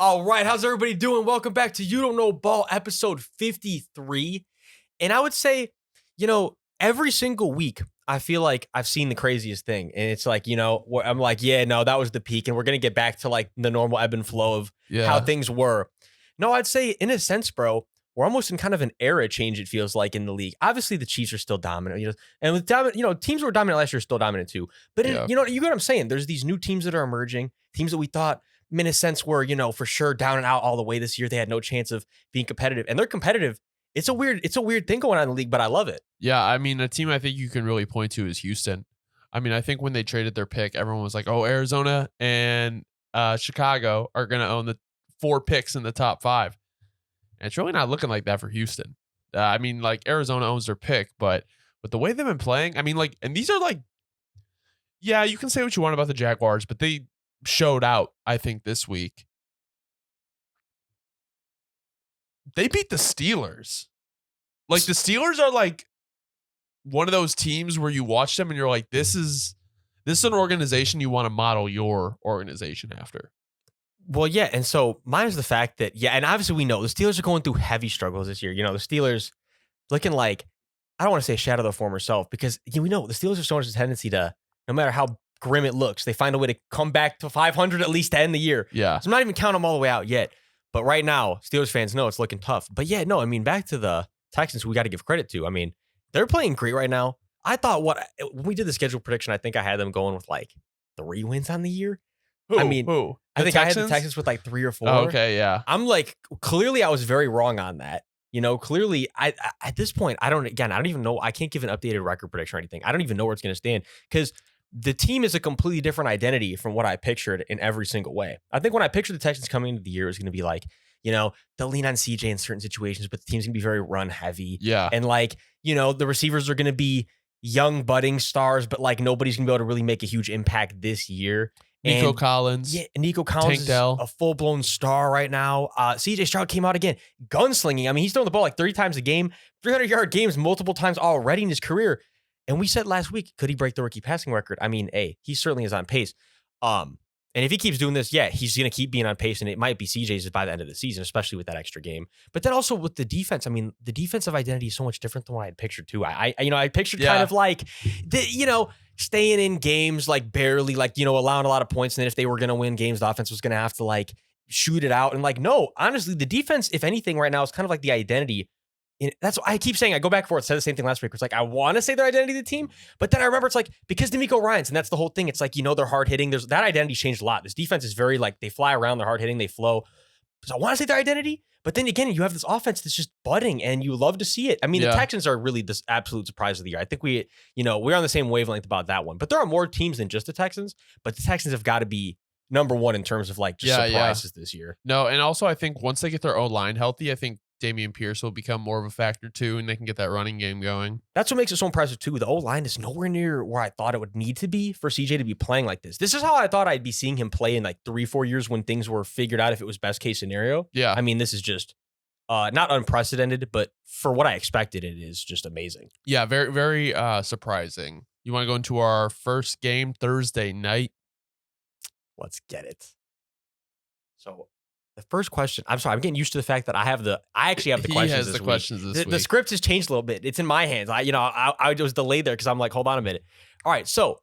All right, how's everybody doing? Welcome back to You Don't Know Ball, episode 53. And I would say, every single week, I feel like I've seen the craziest thing. And it's like, I'm like, yeah, no, that was the peak. And we're going to get back to like the normal ebb and flow of how things were. No, I'd say in a sense, bro, we're almost in kind of an era change, it feels like, in the league. Obviously, the Chiefs are still dominant, and with teams that were dominant last year are still dominant too. But you get what I'm saying? There's these new teams that are emerging, teams that we thought, in a sense, were, for sure down and out all the way this year. They had no chance of being competitive, and they're competitive. It's a weird thing going on in the league, but I love it. Yeah, I mean, a team I think you can really point to is Houston. I mean, I think when they traded their pick, everyone was like, oh, Arizona and Chicago are going to own the 4 picks in the top 5. And it's really not looking like that for Houston. I mean, like, Arizona owns their pick, but with the way they've been playing, I mean, like, and these are like, yeah, you can say what you want about the Jaguars, but they showed out, I think, this week. They beat the Steelers. Like, the Steelers are like one of those teams where you watch them and you're like, this is an organization you want to model your organization after. Well, yeah, and so mine is the fact that, and obviously we know the Steelers are going through heavy struggles this year. The Steelers looking like, I don't want to say shadow their former self, because we know the Steelers are so much a tendency to, no matter how grim it looks, they find a way to come back to 500 at least to end the year. Yeah. So I'm not even counting them all the way out yet. But right now, Steelers fans know it's looking tough. But yeah, no, I mean, back to the Texans, we got to give credit to. I mean, they're playing great right now. I thought when we did the schedule prediction, I think I had them going with like 3 wins on the year. Who? I think Texans? I had the Texans with like 3 or 4. Oh, okay, yeah. I'm like, clearly I was very wrong on that. Clearly I at this point, I don't even know. I can't give an updated record prediction or anything. I don't even know where it's going to stand, because the team is a completely different identity from what I pictured in every single way. I think when I pictured the Texans coming into the year, it was going to be like, they'll lean on CJ in certain situations, but the team's going to be very run heavy. Yeah. And like, the receivers are going to be young budding stars, but like nobody's going to be able to really make a huge impact this year. Nico Collins. Yeah, Nico Collins is a full-blown star right now. CJ Stroud came out again. Gunslinging. I mean, he's throwing the ball like 30 times a game, 300-yard games multiple times already in his career. And we said last week, could he break the rookie passing record? I mean, he certainly is on pace. And if he keeps doing this, he's going to keep being on pace, and it might be CJ's by the end of the season, especially with that extra game. But then also with the defense, I mean, the defensive identity is so much different than what I had pictured too. I pictured kind of like, staying in games like barely, like, allowing a lot of points. And then if they were going to win games, the offense was going to have to like shoot it out. And like, no, honestly, the defense, if anything right now, is kind of like the identity. That's what I keep saying. I go back and forth, said the same thing last week. It's like, I want to say their identity of the team, but then I remember it's like, because D'Amico Ryans, and that's the whole thing. It's like, they're hard hitting. There's that identity changed a lot. This defense is very like, they fly around, they're hard hitting, they flow. So I want to say their identity, but then again, you have this offense that's just budding and you love to see it. I mean, the Texans are really this absolute surprise of the year. I think we're on the same wavelength about that one, but there are more teams than just the Texans, but the Texans have got to be number one in terms of like just surprises this year. No, and also I think once they get their O-line healthy, I think Dameon Pierce will become more of a factor too, and they can get that running game going. That's what makes it so impressive too. The O-line is nowhere near where I thought it would need to be for CJ to be playing like this. This is how I thought I'd be seeing him play in like 3-4 years when things were figured out, if it was best case scenario. Yeah. I mean, this is just not unprecedented, but for what I expected, it is just amazing. Yeah, very, very surprising. You want to go into our first game Thursday night? Let's get it. So the first question, I'm sorry, I'm getting used to the fact that I actually have the questions. He has the questions this week. The script has changed a little bit. It's in my hands. I was delayed there because I'm like, hold on a minute. All right, so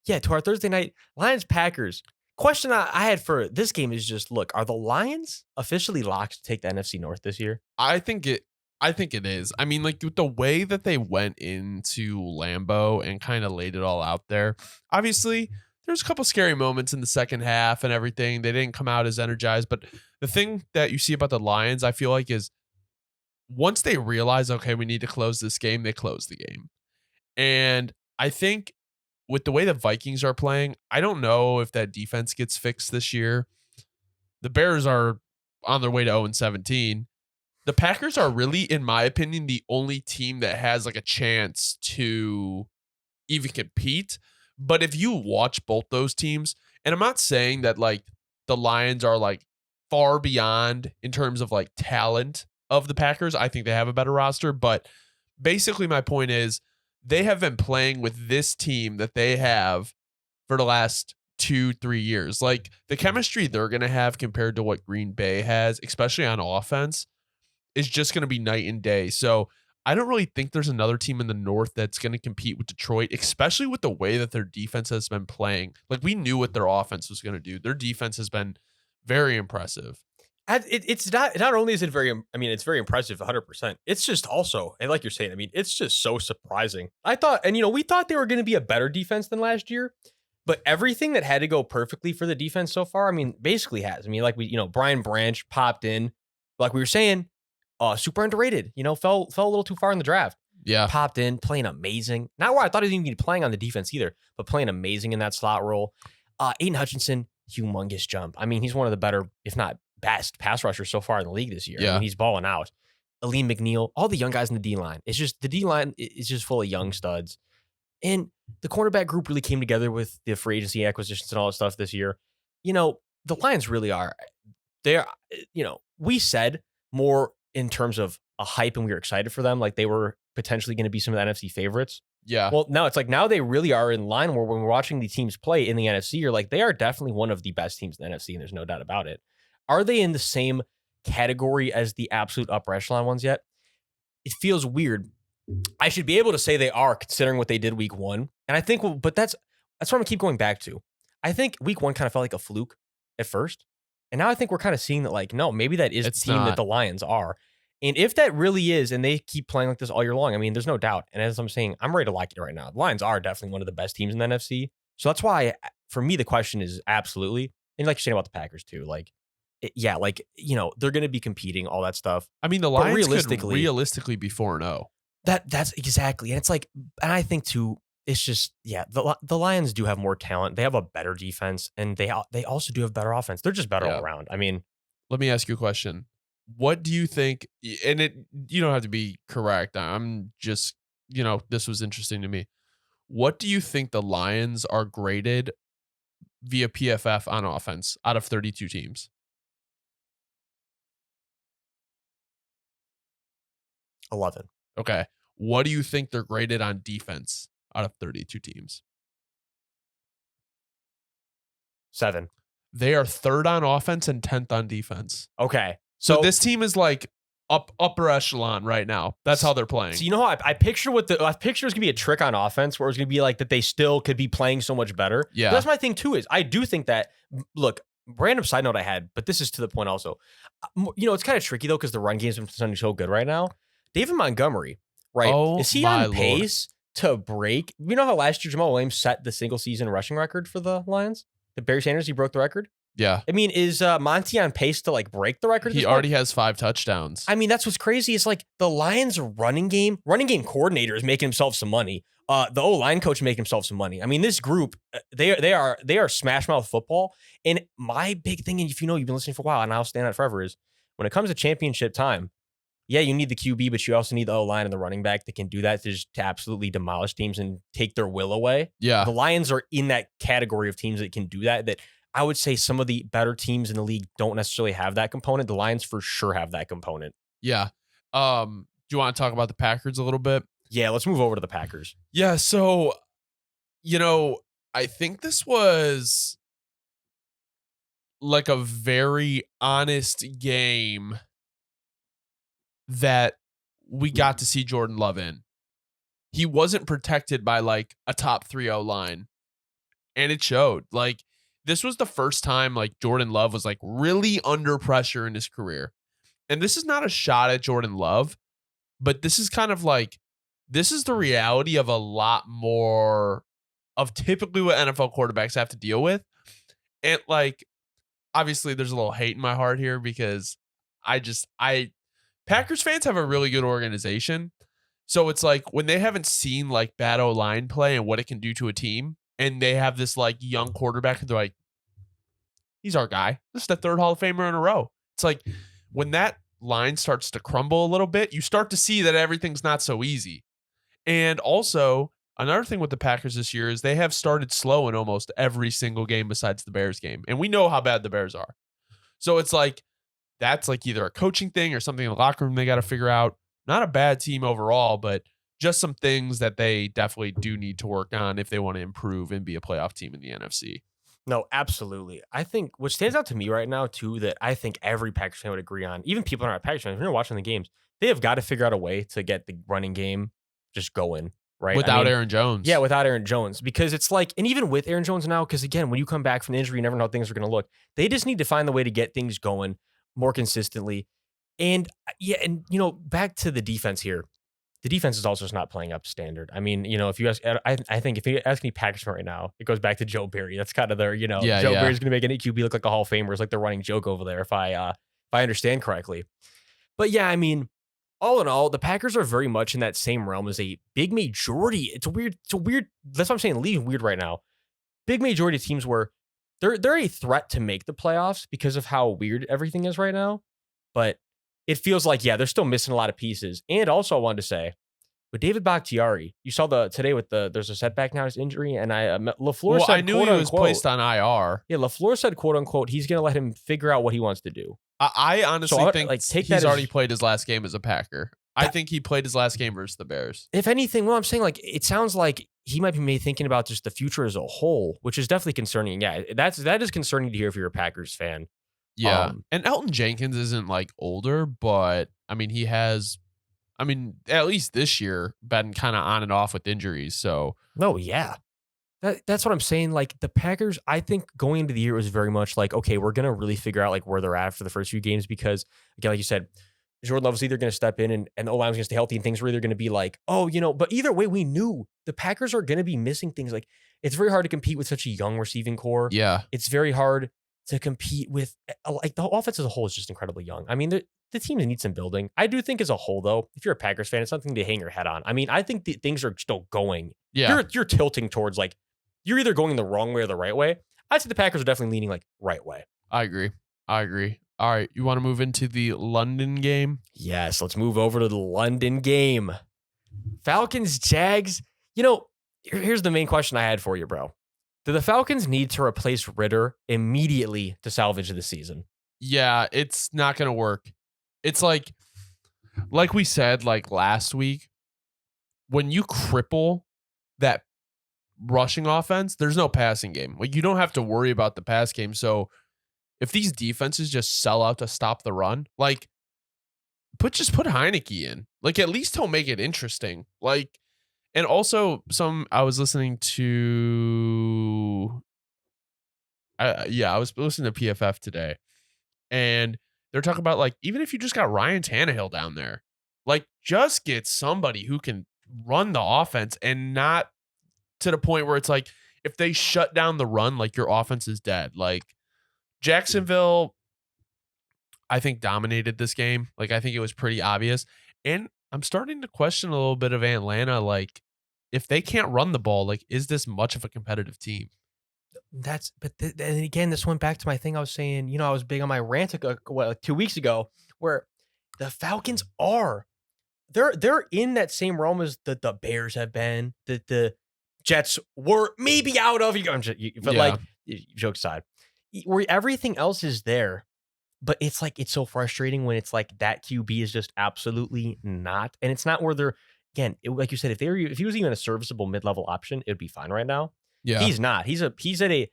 to our Thursday night Lions-Packers. Question I had for this game is just, look, are the Lions officially locked to take the NFC North this year? I think it is. I mean, like, with the way that they went into Lambeau and kind of laid it all out there, obviously there's a couple scary moments in the second half and everything. They didn't come out as energized, but the thing that you see about the Lions, I feel like, is once they realize, okay, we need to close this game, they close the game. And I think with the way the Vikings are playing, I don't know if that defense gets fixed this year. The Bears are on their way to 0-17. The Packers are really, in my opinion, the only team that has like a chance to even compete. But if you watch both those teams, and I'm not saying that like the Lions are like far beyond in terms of like talent of the Packers. I think they have a better roster, but basically my point is they have been playing with this team that they have for the last 2-3 years. Like the chemistry they're going to have compared to what Green Bay has, especially on offense, is just going to be night and day. So I don't really think there's another team in the North that's going to compete with Detroit, especially with the way that their defense has been playing. Like we knew what their offense was going to do. Their defense has been very impressive. It's not only is it very, I mean, it's very impressive 100%. It's just also, and like you're saying, I mean, it's just so surprising. I thought, and we thought they were going to be a better defense than last year, but everything that had to go perfectly for the defense so far, I mean, basically has. I mean, like Brian Branch popped in, like we were saying, super underrated, fell a little too far in the draft. Yeah. Popped in, playing amazing. Not where I thought he was even be playing on the defense either, but playing amazing in that slot role. Aiden Hutchinson, humongous jump. I mean, he's one of the better, if not best, pass rushers so far in the league this year. Yeah. I mean, he's balling out. Aleem McNeil, all the young guys in the D-line. It's just, the D-line is just full of young studs. And the cornerback group really came together with the free agency acquisitions and all that stuff this year. The Lions really are. They're, we said more in terms of a hype and we were excited for them. Like they were potentially going to be some of the NFC favorites. Yeah. Well, now it's like now they really are in line where when we're watching the teams play in the NFC, you're like, they are definitely one of the best teams in the NFC, and there's no doubt about it. Are they in the same category as the absolute upper echelon ones yet? It feels weird. I should be able to say they are, considering what they did week one. And I think, but that's what I'm going to keep going back to. I think week one kind of felt like a fluke at first. And now I think we're kind of seeing that, like, no, maybe that is the team that the Lions are. And if that really is, and they keep playing like this all year long, I mean, there's no doubt. And as I'm saying, I'm ready to lock it right now. The Lions are definitely one of the best teams in the NFC. So that's why, for me, the question is absolutely, and like you're saying about the Packers too, like, they're going to be competing, all that stuff. I mean, the Lions could realistically be 4-0. That's exactly. And it's like, and I think too, it's just, the Lions do have more talent. They have a better defense, and they also do have better offense. They're just better all around. I mean, let me ask you a question. What do you think? And you don't have to be correct. I'm just, this was interesting to me. What do you think the Lions are graded via PFF on offense out of 32 teams? 11. Okay. What do you think they're graded on defense out of 32 teams? 7. They are 3rd on offense and 10th on defense. Okay. So this team is like upper echelon right now. That's how they're playing. So how I picture it was gonna be a trick on offense where it's gonna be like that they still could be playing so much better. Yeah. But that's my thing too, is I do think that, look, random side note I had, but this is to the point also. It's kind of tricky though, because the run game's been sounding so good right now. David Montgomery, right? Oh, is he on pace to break? You know how last year Jamal Williams set the single season rushing record for the Lions? The Barry Sanders, he broke the record. Yeah. I mean, is Monty on pace to like break the record? He already has 5 touchdowns. I mean, that's what's crazy. It's like the Lions running game coordinator is making himself some money. The O-line coach making himself some money. I mean, this group, they are smash mouth football. And my big thing, and if you've been listening for a while, and I'll stand on it forever, is when it comes to championship time, you need the QB, but you also need the O-line and the running back that can do that to absolutely demolish teams and take their will away. Yeah. The Lions are in that category of teams that can do that I would say some of the better teams in the league don't necessarily have that component. The Lions for sure have that component. Yeah. Do you want to talk about the Packers a little bit? Yeah, let's move over to the Packers. Yeah, so, I think this was like a very honest game that we got to see Jordan Love in. He wasn't protected by like a top 3-0 line, and it showed. Like, this was the first time like Jordan Love was like really under pressure in his career. And this is not a shot at Jordan Love, but this is kind of like, this is the reality of a lot more of typically what NFL quarterbacks have to deal with. And like, obviously there's a little hate in my heart here because Packers fans have a really good organization. So it's like when they haven't seen like bad O-line play and what it can do to a team, and they have this like young quarterback, and they're like, he's our guy. This is the 3rd Hall of Famer in a row. It's like when that line starts to crumble a little bit, you start to see that everything's not so easy. And also, another thing with the Packers this year is they have started slow in almost every single game besides the Bears game. And we know how bad the Bears are. So it's like, that's like either a coaching thing or something in the locker room they got to figure out. Not a bad team overall, but just some things that they definitely do need to work on if they want to improve and be a playoff team in the NFC. No, absolutely. I think what stands out to me right now, too, that I think every Packers fan would agree on, even people who aren't Packers fans, when you're watching the games, they have got to figure out a way to get the running game just going, right? I Without mean, Aaron yeah, Jones. without Aaron Jones, because it's like, and even with Aaron Jones now, because again, when you come back from the injury, you never know how things are going to look. They just need to find the way to get things going more consistently. And yeah, and back to the defense here. The defense is also just not playing up to standard. I mean, if you ask, I think if you ask me Packers right now, it goes back to Joe Barry. That's kind of their, Yeah, Joe yeah. Barry's going to make any QB look like a Hall of Famer. It's like they're running joke over there, if I understand correctly. But yeah, I mean, all in all, the Packers are very much in that same realm as a big majority. It's a weird. That's what I'm saying. League weird right now. Big majority of teams where they're a threat to make the playoffs because of how weird everything is right now. But it feels like, yeah, they're still missing a lot of pieces. And also, I wanted to say, with David Bakhtiari, you saw today with there's a setback now, his injury, and LaFleur Well, said, I knew quote he was unquote, placed on IR. yeah, LaFleur said, quote unquote, he's going to let him figure out what he wants to do. I honestly So, think take he's that already as, played his last game as a Packer. I think he played his last game versus the Bears. if anything, well, I'm saying, like, it sounds like he might be thinking about just the future as a whole, which is definitely concerning. Yeah, that is concerning to hear if you're a Packers fan. Yeah. And Elton Jenkins isn't like older, but I mean, at least this year, been kind of on and off with injuries. So, No, yeah. That's what I'm saying. Like, the Packers, I think going into the year was very much like, okay, we're going to really figure out like where they're at for the first few games because, again, like you said, Jordan Love's either going to step in and O-line's going to stay healthy and things are either going to be like, oh, but either way, we knew the Packers are going to be missing things. Like, it's very hard to compete with such a young receiving core. yeah. It's very hard to compete with, like, the offense as a whole is just incredibly young. I mean, the teams need some building. I do think as a whole, though, if you're a Packers fan, it's something to hang your head on. I mean, I think things are still going. Yeah. You're tilting towards, like, you're either going the wrong way or the right way. I'd say the Packers are definitely leaning like right way. I agree. All right. You want to move into the London game? Yes, let's move over to the London game. Falcons, Jags. Here's the main question I had for you, bro. Do the Falcons need to replace Ritter immediately to salvage the season? Yeah, it's not going to work. It's like we said, like last week, when you cripple that rushing offense, there's no passing game. Like, you don't have to worry about the pass game. So if these defenses just sell out to stop the run, like put Heineke in. Like, at least he'll make it interesting. Like, and also I was listening to I was listening to PFF today, and they're talking about, like, even if you just got Ryan Tannehill down there, like, just get somebody who can run the offense and not to the point where it's like, if they shut down the run, like, your offense is dead. Like, Jacksonville, I think, dominated this game. Like, I think it was pretty obvious. And I'm starting to question a little bit of Atlanta. Like, if they can't run the ball, like, is this much of a competitive team? And again, this went back to my thing I was saying, I was big on my rant like 2 weeks ago, where the Falcons they're in that same realm as the Bears have been, that the Jets were maybe out of, but like, joke aside, where everything else is there. But it's like, it's so frustrating when it's like that QB is just absolutely not. And it's not where they're, again, like you said, if he was even a serviceable mid-level option, it'd be fine right now. Yeah. He's not. He's at a,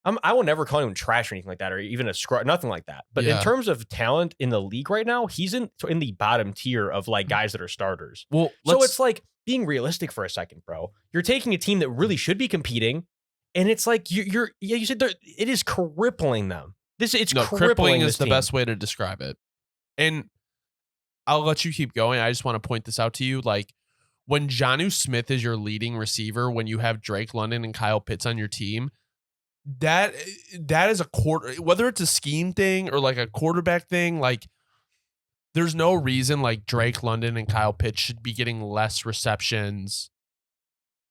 I will never call him trash or anything like that, or even a scrub, nothing like that. But in terms of talent in the league right now, he's in the bottom tier of like guys that are starters. Well, so it's like being realistic for a second, bro. You're taking a team that really should be competing, and it's like you said it is crippling them. Crippling is the best way to describe it. And I'll let you keep going. I just want to point this out to you. Like, when Jonnu Smith is your leading receiver, when you have Drake London and Kyle Pitts on your team, that is a quarter, whether it's a scheme thing or like a quarterback thing, like, there's no reason like Drake London and Kyle Pitts should be getting less receptions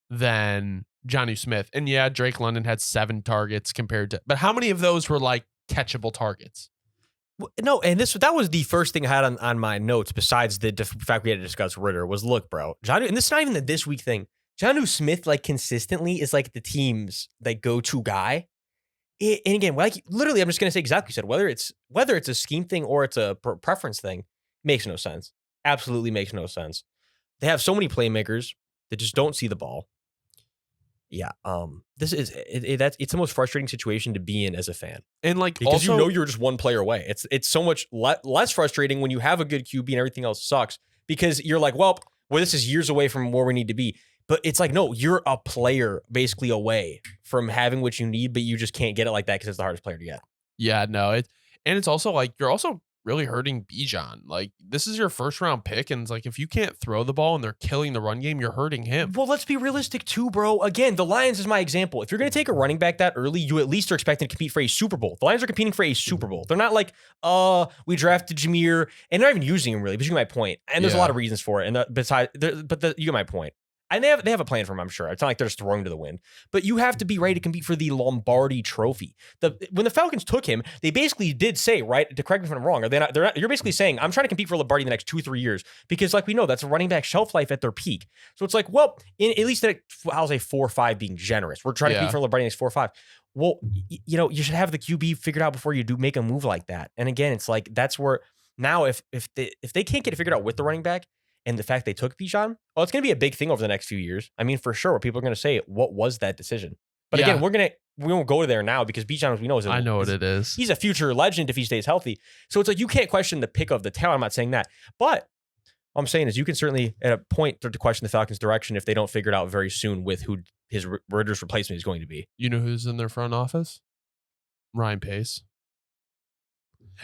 than Jonnu Smith. And yeah, Drake London had 7 targets but how many of those were like catchable targets? No, and that was the first thing I had on my notes, besides the fact we had to discuss Ritter, was, look, bro, Jonnu, and this is not even the this week thing. Jonnu Smith, like, consistently is like the team's like go-to guy. And again, like, literally, I'm just gonna say exactly what you said. Whether it's a scheme thing or it's a preference thing, makes no sense. Absolutely makes no sense. They have so many playmakers that just don't see the ball. Yeah. This is that's it's the most frustrating situation to be in as a fan And like because also, you know you're just one player away. It's so much less frustrating when you have a good QB and everything else sucks because you're like, well, this is years away from where we need to be. But it's like, no, you're a player basically away from having what you need, but you just can't get it like that because it's the hardest player to get. yeah, no, it's also like you're also really hurting Bijan. Like this is your first round pick, and it's like if you can't throw the ball and they're killing the run game, you're hurting him. Well, let's be realistic too, bro. Again, the Lions is my example. If you're going to take a running back that early, you at least are expecting to compete for a Super Bowl. The Lions are competing for a Super Bowl. They're not like, we drafted Jameer, and they're not even using him really, but you get my point. And there's a lot of reasons for it. And you get my point. And they have a plan for him, I'm sure. It's not like they're just throwing to the wind. But you have to be ready to compete for the Lombardi Trophy. When the Falcons took him, they basically did say, right, to correct me if I'm wrong, you're basically saying, I'm trying to compete for Lombardi in the next 2-3 years. Because like we know, that's a running back shelf life at their peak. So it's like, well, at least I'll say 4 or 5 being generous. We're trying to compete for Lombardi in the next 4 or 5. Well, you should have the QB figured out before you do make a move like that. And again, it's like, that's where now if they can't get it figured out with the running back, and the fact they took Bijan, it's going to be a big thing over the next few years. I mean, for sure, people are going to say, what was that decision? But again, we won't go there now because Bijan, as we know, I know what it is. He's a future legend if he stays healthy. So it's like, you can't question the pick of the talent. I'm not saying that. But all I'm saying is you can certainly, at a point, start to question the Falcons' direction if they don't figure it out very soon with who his Ridder's replacement is going to be. You know who's in their front office? Ryan Pace.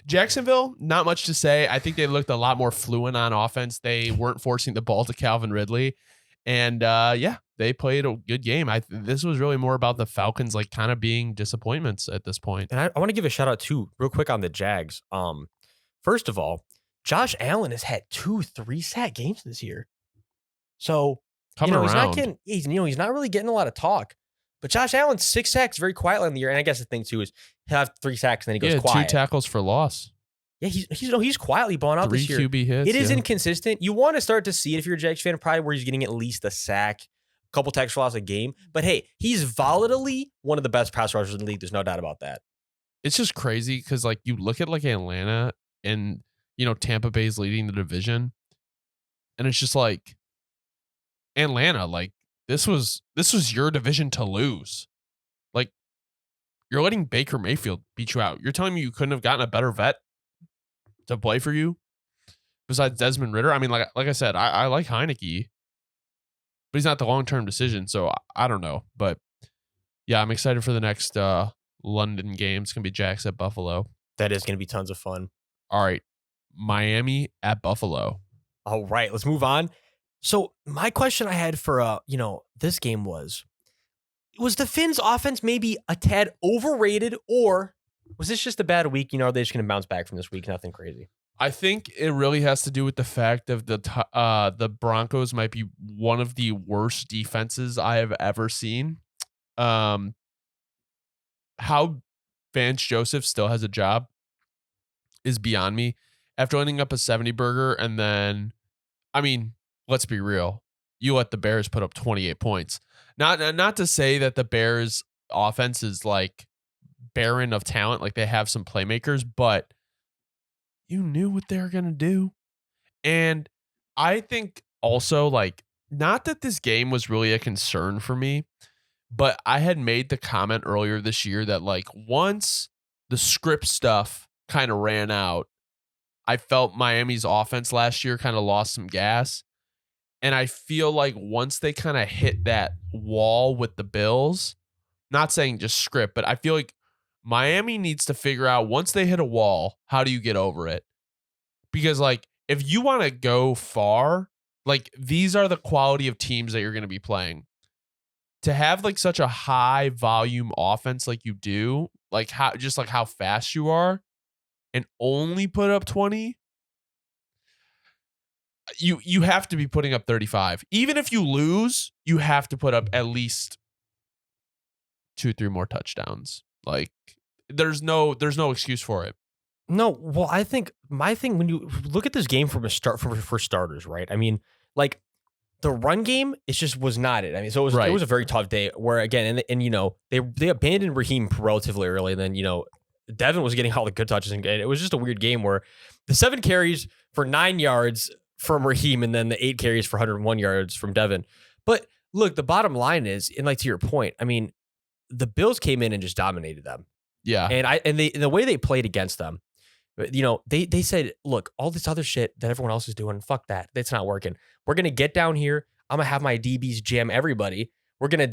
Jacksonville, not much to say. I think they looked a lot more fluent on offense. They weren't forcing the ball to Calvin Ridley. And they played a good game. This was really more about the Falcons like kind of being disappointments at this point. And I want to give a shout out too, real quick on the Jags. First of all, Josh Allen has had 2 3-sack games this year. So he's not getting, he's not really getting a lot of talk. But Josh Allen, 6 sacks very quietly in the year. And I guess the thing too is he'll have 3 sacks and then he goes quiet. 2 tackles for loss. Yeah, he's quietly balling out 3 this year. QB hits. It is inconsistent. You want to start to see it if you're a Jags fan, probably where he's getting at least a sack, a couple tackles for loss a game. But hey, he's volatily one of the best pass rushers in the league. There's no doubt about that. It's just crazy because like you look at like Atlanta and Tampa Bay's leading the division, and it's just like Atlanta, like this was your division to lose. Like you're letting Baker Mayfield beat you out. You're telling me you couldn't have gotten a better vet to play for you besides Desmond Ridder? I mean, like I said, I like Heineke, but he's not the long-term decision. So I don't know, but yeah, I'm excited for the next London game. It's going to be Jags at Buffalo. That is going to be tons of fun. All right. Miami at Buffalo. All right, let's move on. So my question I had for this game was the Finns offense maybe a tad overrated, or was this just a bad week? Are they just going to bounce back from this week? Nothing crazy. I think it really has to do with the fact of the Broncos might be one of the worst defenses I have ever seen. How Vance Joseph still has a job is beyond me. After ending up a 70 burger, and then, I mean, let's be real. You let the Bears put up 28 points. Not to say that the Bears offense is like barren of talent, like they have some playmakers, but you knew what they were going to do. And I think also, like, not that this game was really a concern for me, but I had made the comment earlier this year that like once the script stuff kind of ran out, I felt Miami's offense last year kind of lost some gas. And I feel like once they kind of hit that wall with the Bills, not saying just script, but I feel like Miami needs to figure out once they hit a wall, how do you get over it? Because like, if you want to go far, like these are the quality of teams that you're going to be playing. To have like such a high volume offense like you do, like how fast you are, and only put up 20, you have to be putting up 35. Even if you lose, you have to put up at least 2-3 more touchdowns. Like there's no excuse for it. No, well, I think my thing when you look at this game for starters, right? I mean, like the run game, it just was not it. I mean, so it was a very tough day where again, and they abandoned Raheem relatively early, and then Devin was getting all the good touches, and it was just a weird game where the 7 carries for 9 yards from Raheem, and then the 8 carries for 101 yards from Devin. But Look, the bottom line is, and like to your point, I mean, the Bills came in and just dominated them. Yeah. And the way they played against them, they said, look, all this other shit that everyone else is doing, fuck that. That's not working. We're gonna get down here. I'm gonna have my DBs jam everybody. We're gonna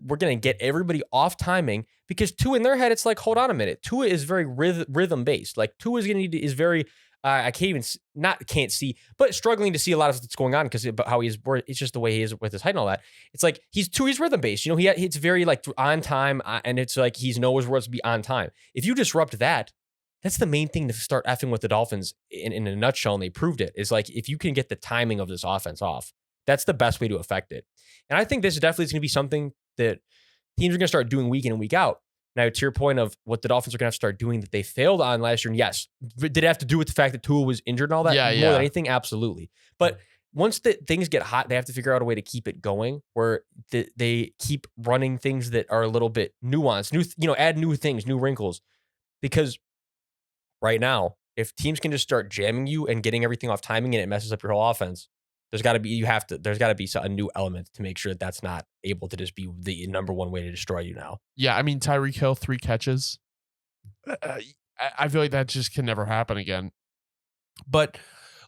we're gonna get everybody off timing because Tua in their head, it's like, hold on a minute. Tua is very rhythm based. Like Tua is very I can't even can't see, but struggling to see a lot of what's going on because how he is. It's just the way he is with his height and all that. It's like he's rhythm based. It's very like on time, and it's like he knows where to be on time. If you disrupt that, that's the main thing to start effing with the Dolphins in a nutshell, and they proved it. Is like if you can get the timing of this offense off, that's the best way to affect it. And I think this definitely is going to be something that teams are going to start doing week in and week out. Now, to your point of what the Dolphins are going to have to start doing that they failed on last year, and yes, did it have to do with the fact that Tua was injured and all that? More than anything, absolutely. But once things get hot, they have to figure out a way to keep it going where they keep running things that are a little bit nuanced, add new things, new wrinkles. Because right now, if teams can just start jamming you and getting everything off timing and it messes up your whole offense, there's got to be a new element to make sure that that's not able to just be the number one way to destroy you now. Yeah, I mean, Tyreek Hill, 3 catches. I feel like that just can never happen again. But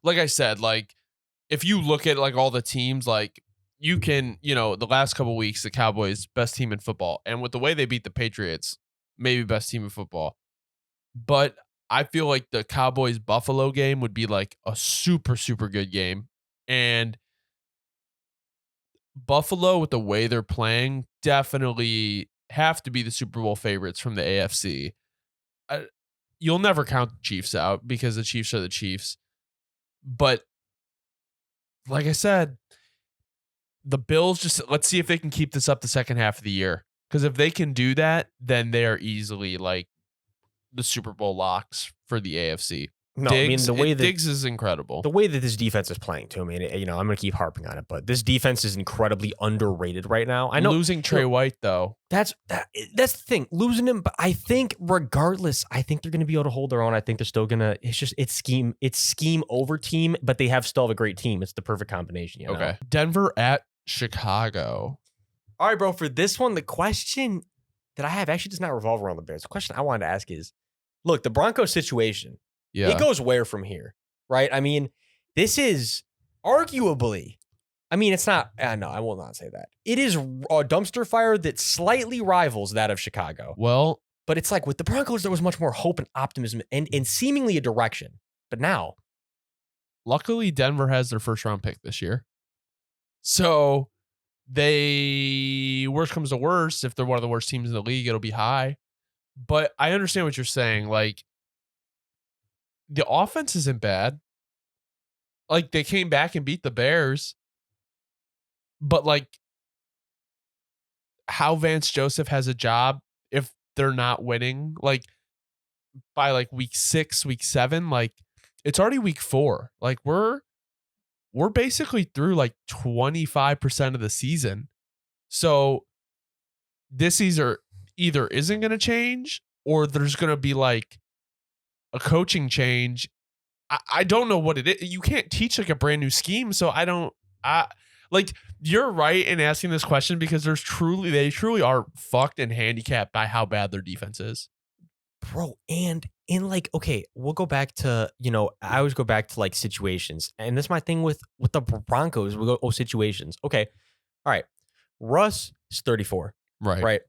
like I said, like if you look at like all the teams, like you can, the last couple of weeks, the Cowboys, best team in football. And with the way they beat the Patriots, maybe best team in football. But I feel like the Cowboys Buffalo game would be like a super, super good game. And Buffalo, with the way they're playing, definitely have to be the Super Bowl favorites from the AFC. You'll never count the Chiefs out because the Chiefs are the Chiefs. But like I said, the Bills, let's see if they can keep this up the second half of the year. Because if they can do that, then they are easily like the Super Bowl locks for the AFC. No, Diggs, I mean, Diggs is incrediable. The way that this defense is playing, too. I mean, I'm going to keep harping on it, but this defense is incredibly underrated right now. I know losing Trey White, though. That's the thing. Losing him, but I think regardless, I think they're going to be able to hold their own. I think they're still going to. It's scheme over team, but they still have a great team. It's the perfect combination. Okay. Denver at Chicago. All right, bro. For this one, the question that I have actually does not revolve around the Bears. The question I wanted to ask is, look, the Broncos situation. Yeah. It goes where from here, right? I mean, this is arguably, it's not, no, I will not say that. It is a dumpster fire that slightly rivals that of Chicago. Well, but it's like with the Broncos, there was much more hope and optimism and seemingly a direction. But now, luckily, Denver has their first round pick this year. So worst comes to worst, if they're one of the worst teams in the league, it'll be high. But I understand what you're saying. Like, the offense isn't bad. Like, they came back and beat the Bears. But, like, how Vance Joseph has a job if they're not winning, like, by, like, week 6, week 7, like, it's already week 4. Like, we're basically through, like, 25% of the season. So, this either isn't going to change or there's going to be, like, a coaching change. I don't know what it is. You can't teach like a brand new scheme. So like you're right in asking this question because they truly are fucked and handicapped by how bad their defense is. Bro, and in like, okay, we'll go back to, I always go back to like situations. And that's my thing with the Broncos. We'll go, situations. Okay. All right. Russ is 34. Right.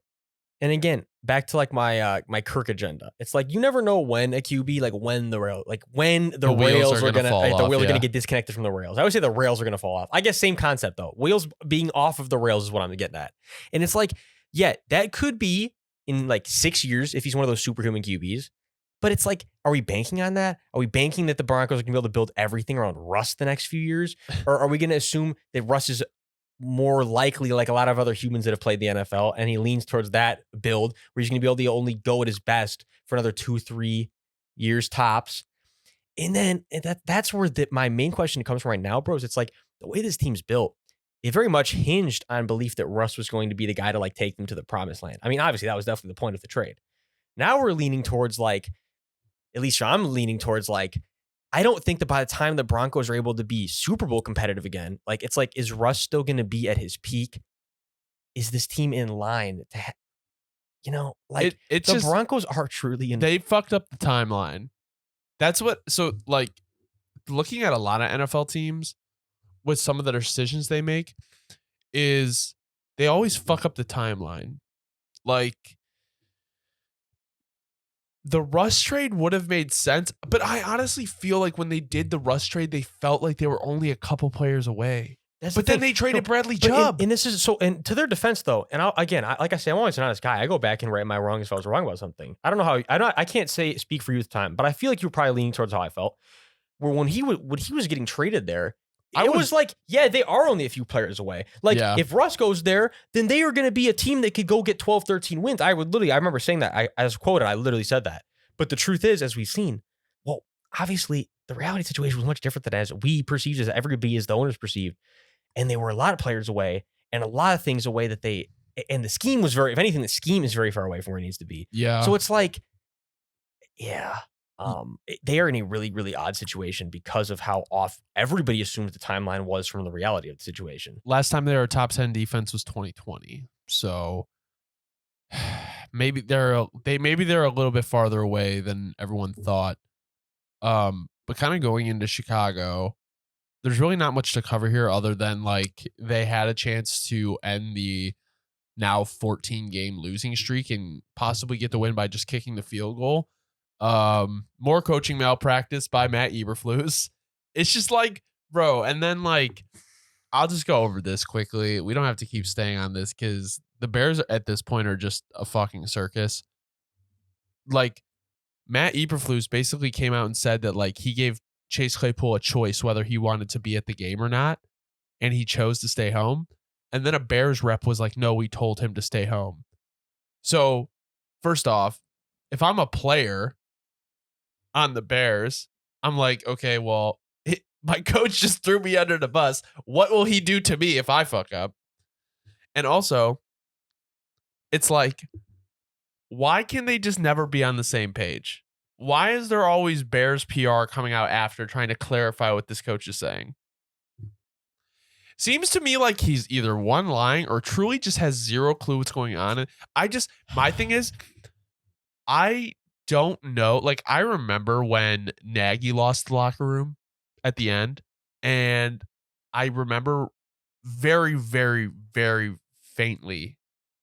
And again, back to like my Kirk agenda. It's like you never know when a QB, like when the rails are gonna get disconnected from the rails. I always say the rails are gonna fall off. I guess same concept though. Wheels being off of the rails is what I'm getting at. And it's like, yeah, that could be in like 6 years if he's one of those superhuman QBs. But it's like, are we banking on that? Are we banking that the Broncos are gonna be able to build everything around Russ the next few years? Or are we gonna assume that Russ is more likely like a lot of other humans that have played the NFL, and he leans towards that build where he's going to be able to only go at his best for another 2-3 years tops? And then that's where my main question comes from right now, bros. It's like the way this team's built, it very much hinged on belief that Russ was going to be the guy to like take them to the promised land. I mean, obviously that was definitely the point of the trade. Now we're leaning towards like, at least I'm leaning towards like, I don't think that by the time the Broncos are able to be Super Bowl competitive again, like it's like, is Russ still going to be at his peak is this team in line to, like it's the just Broncos are truly in. they fucked up the timeline. That's what. So like looking at a lot of NFL teams with some of the decisions they make is they always fuck up the timeline. Like the Russ trade would have made sense, but I honestly feel like when they did the Russ trade, they felt like they were only a couple players away. But then they traded Bradley Chubb. And this is so. And to their defense, though, and like I say, I'm always an honest guy. I go back and right my wrong if I was wrong about something. I don't know how. I can't speak for you at the time, but I feel like you were probably leaning towards how I felt. Where when he was getting traded there, it was like, yeah, they are only a few players away. Like if Russ goes there, then they are going to be a team that could go get 12, 13 wins. I remember saying that. I was quoted. I literally said that. But the truth is, as we've seen, well, obviously the reality situation was much different than as we perceived, as everybody as the owners perceived. And they were a lot of players away and a lot of things away and the scheme was if anything, the scheme is very far away from where it needs to be. Yeah. So it's like, they are in a really, really odd situation because of how off everybody assumed the timeline was from the reality of the situation. Last time they were a top 10 defense was 2020. So maybe they're a little bit farther away than everyone thought. But kind of going into Chicago, there's really not much to cover here other than like they had a chance to end the now 14-game losing streak and possibly get the win by just kicking the field goal. More coaching malpractice by Matt Eberflus. It's just like, bro, and then like I'll just go over this quickly. We don't have to keep staying on this because the Bears at this point are just a fucking circus. Like Matt Eberflus basically came out and said that like he gave Chase Claypool a choice whether he wanted to be at the game or not, and he chose to stay home. And then a Bears rep was like, no, we told him to stay home. So first off, if I'm a player on the Bears, I'm like, okay, well, my coach just threw me under the bus. What will he do to me if I fuck up? And also, it's like, why can they just never be on the same page? Why is there always Bears PR coming out after trying to clarify what this coach is saying? Seems to me like he's either one lying or truly just has zero clue what's going on. And my thing is, I don't know. Like, I remember when Nagy lost the locker room at the end, and I remember very, very, very faintly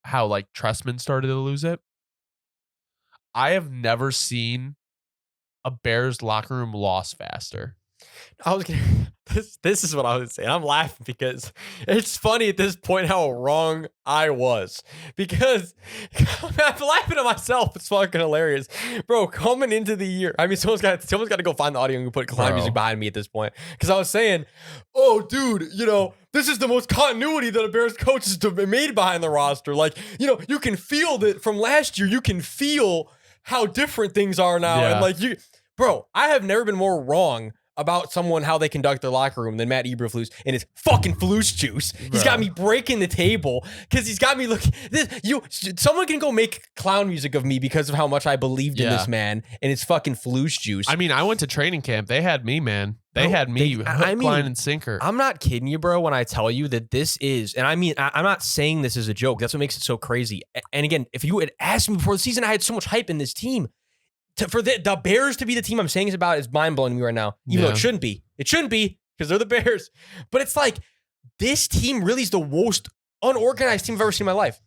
how like Trestman started to lose it. I have never seen a Bears locker room loss faster. This is what I was saying. I'm laughing because it's funny at this point how wrong I was. Because I'm laughing at myself. It's fucking hilarious. Bro, coming into the year. I mean, someone's got to go find the audio and put clown music behind me at this point. Because I was saying, oh, dude, this is the most continuity that a Bears coach has made behind the roster. Like, you can feel that from last year. You can feel how different things are now. Yeah. And like, bro, I have never been more wrong about someone, how they conduct their locker room than Matt Eberflus and his fucking flus juice. He's got me breaking the table because he's got me looking. Someone can go make clown music of me because of how much I believed in this man and his fucking flus juice. I mean, I went to training camp. They had me, man. They had me hook, line, and sinker. I'm not kidding you, bro, when I tell you that this is, and I mean, I'm not saying this is a joke. That's what makes it so crazy. And again, if you had asked me before the season, I had so much hype in this team. For the Bears to be the team I'm saying is about is mind-blowing to me right now. Even though it shouldn't be. It shouldn't be because they're the Bears. But it's like this team really is the most unorganized team I've ever seen in my life.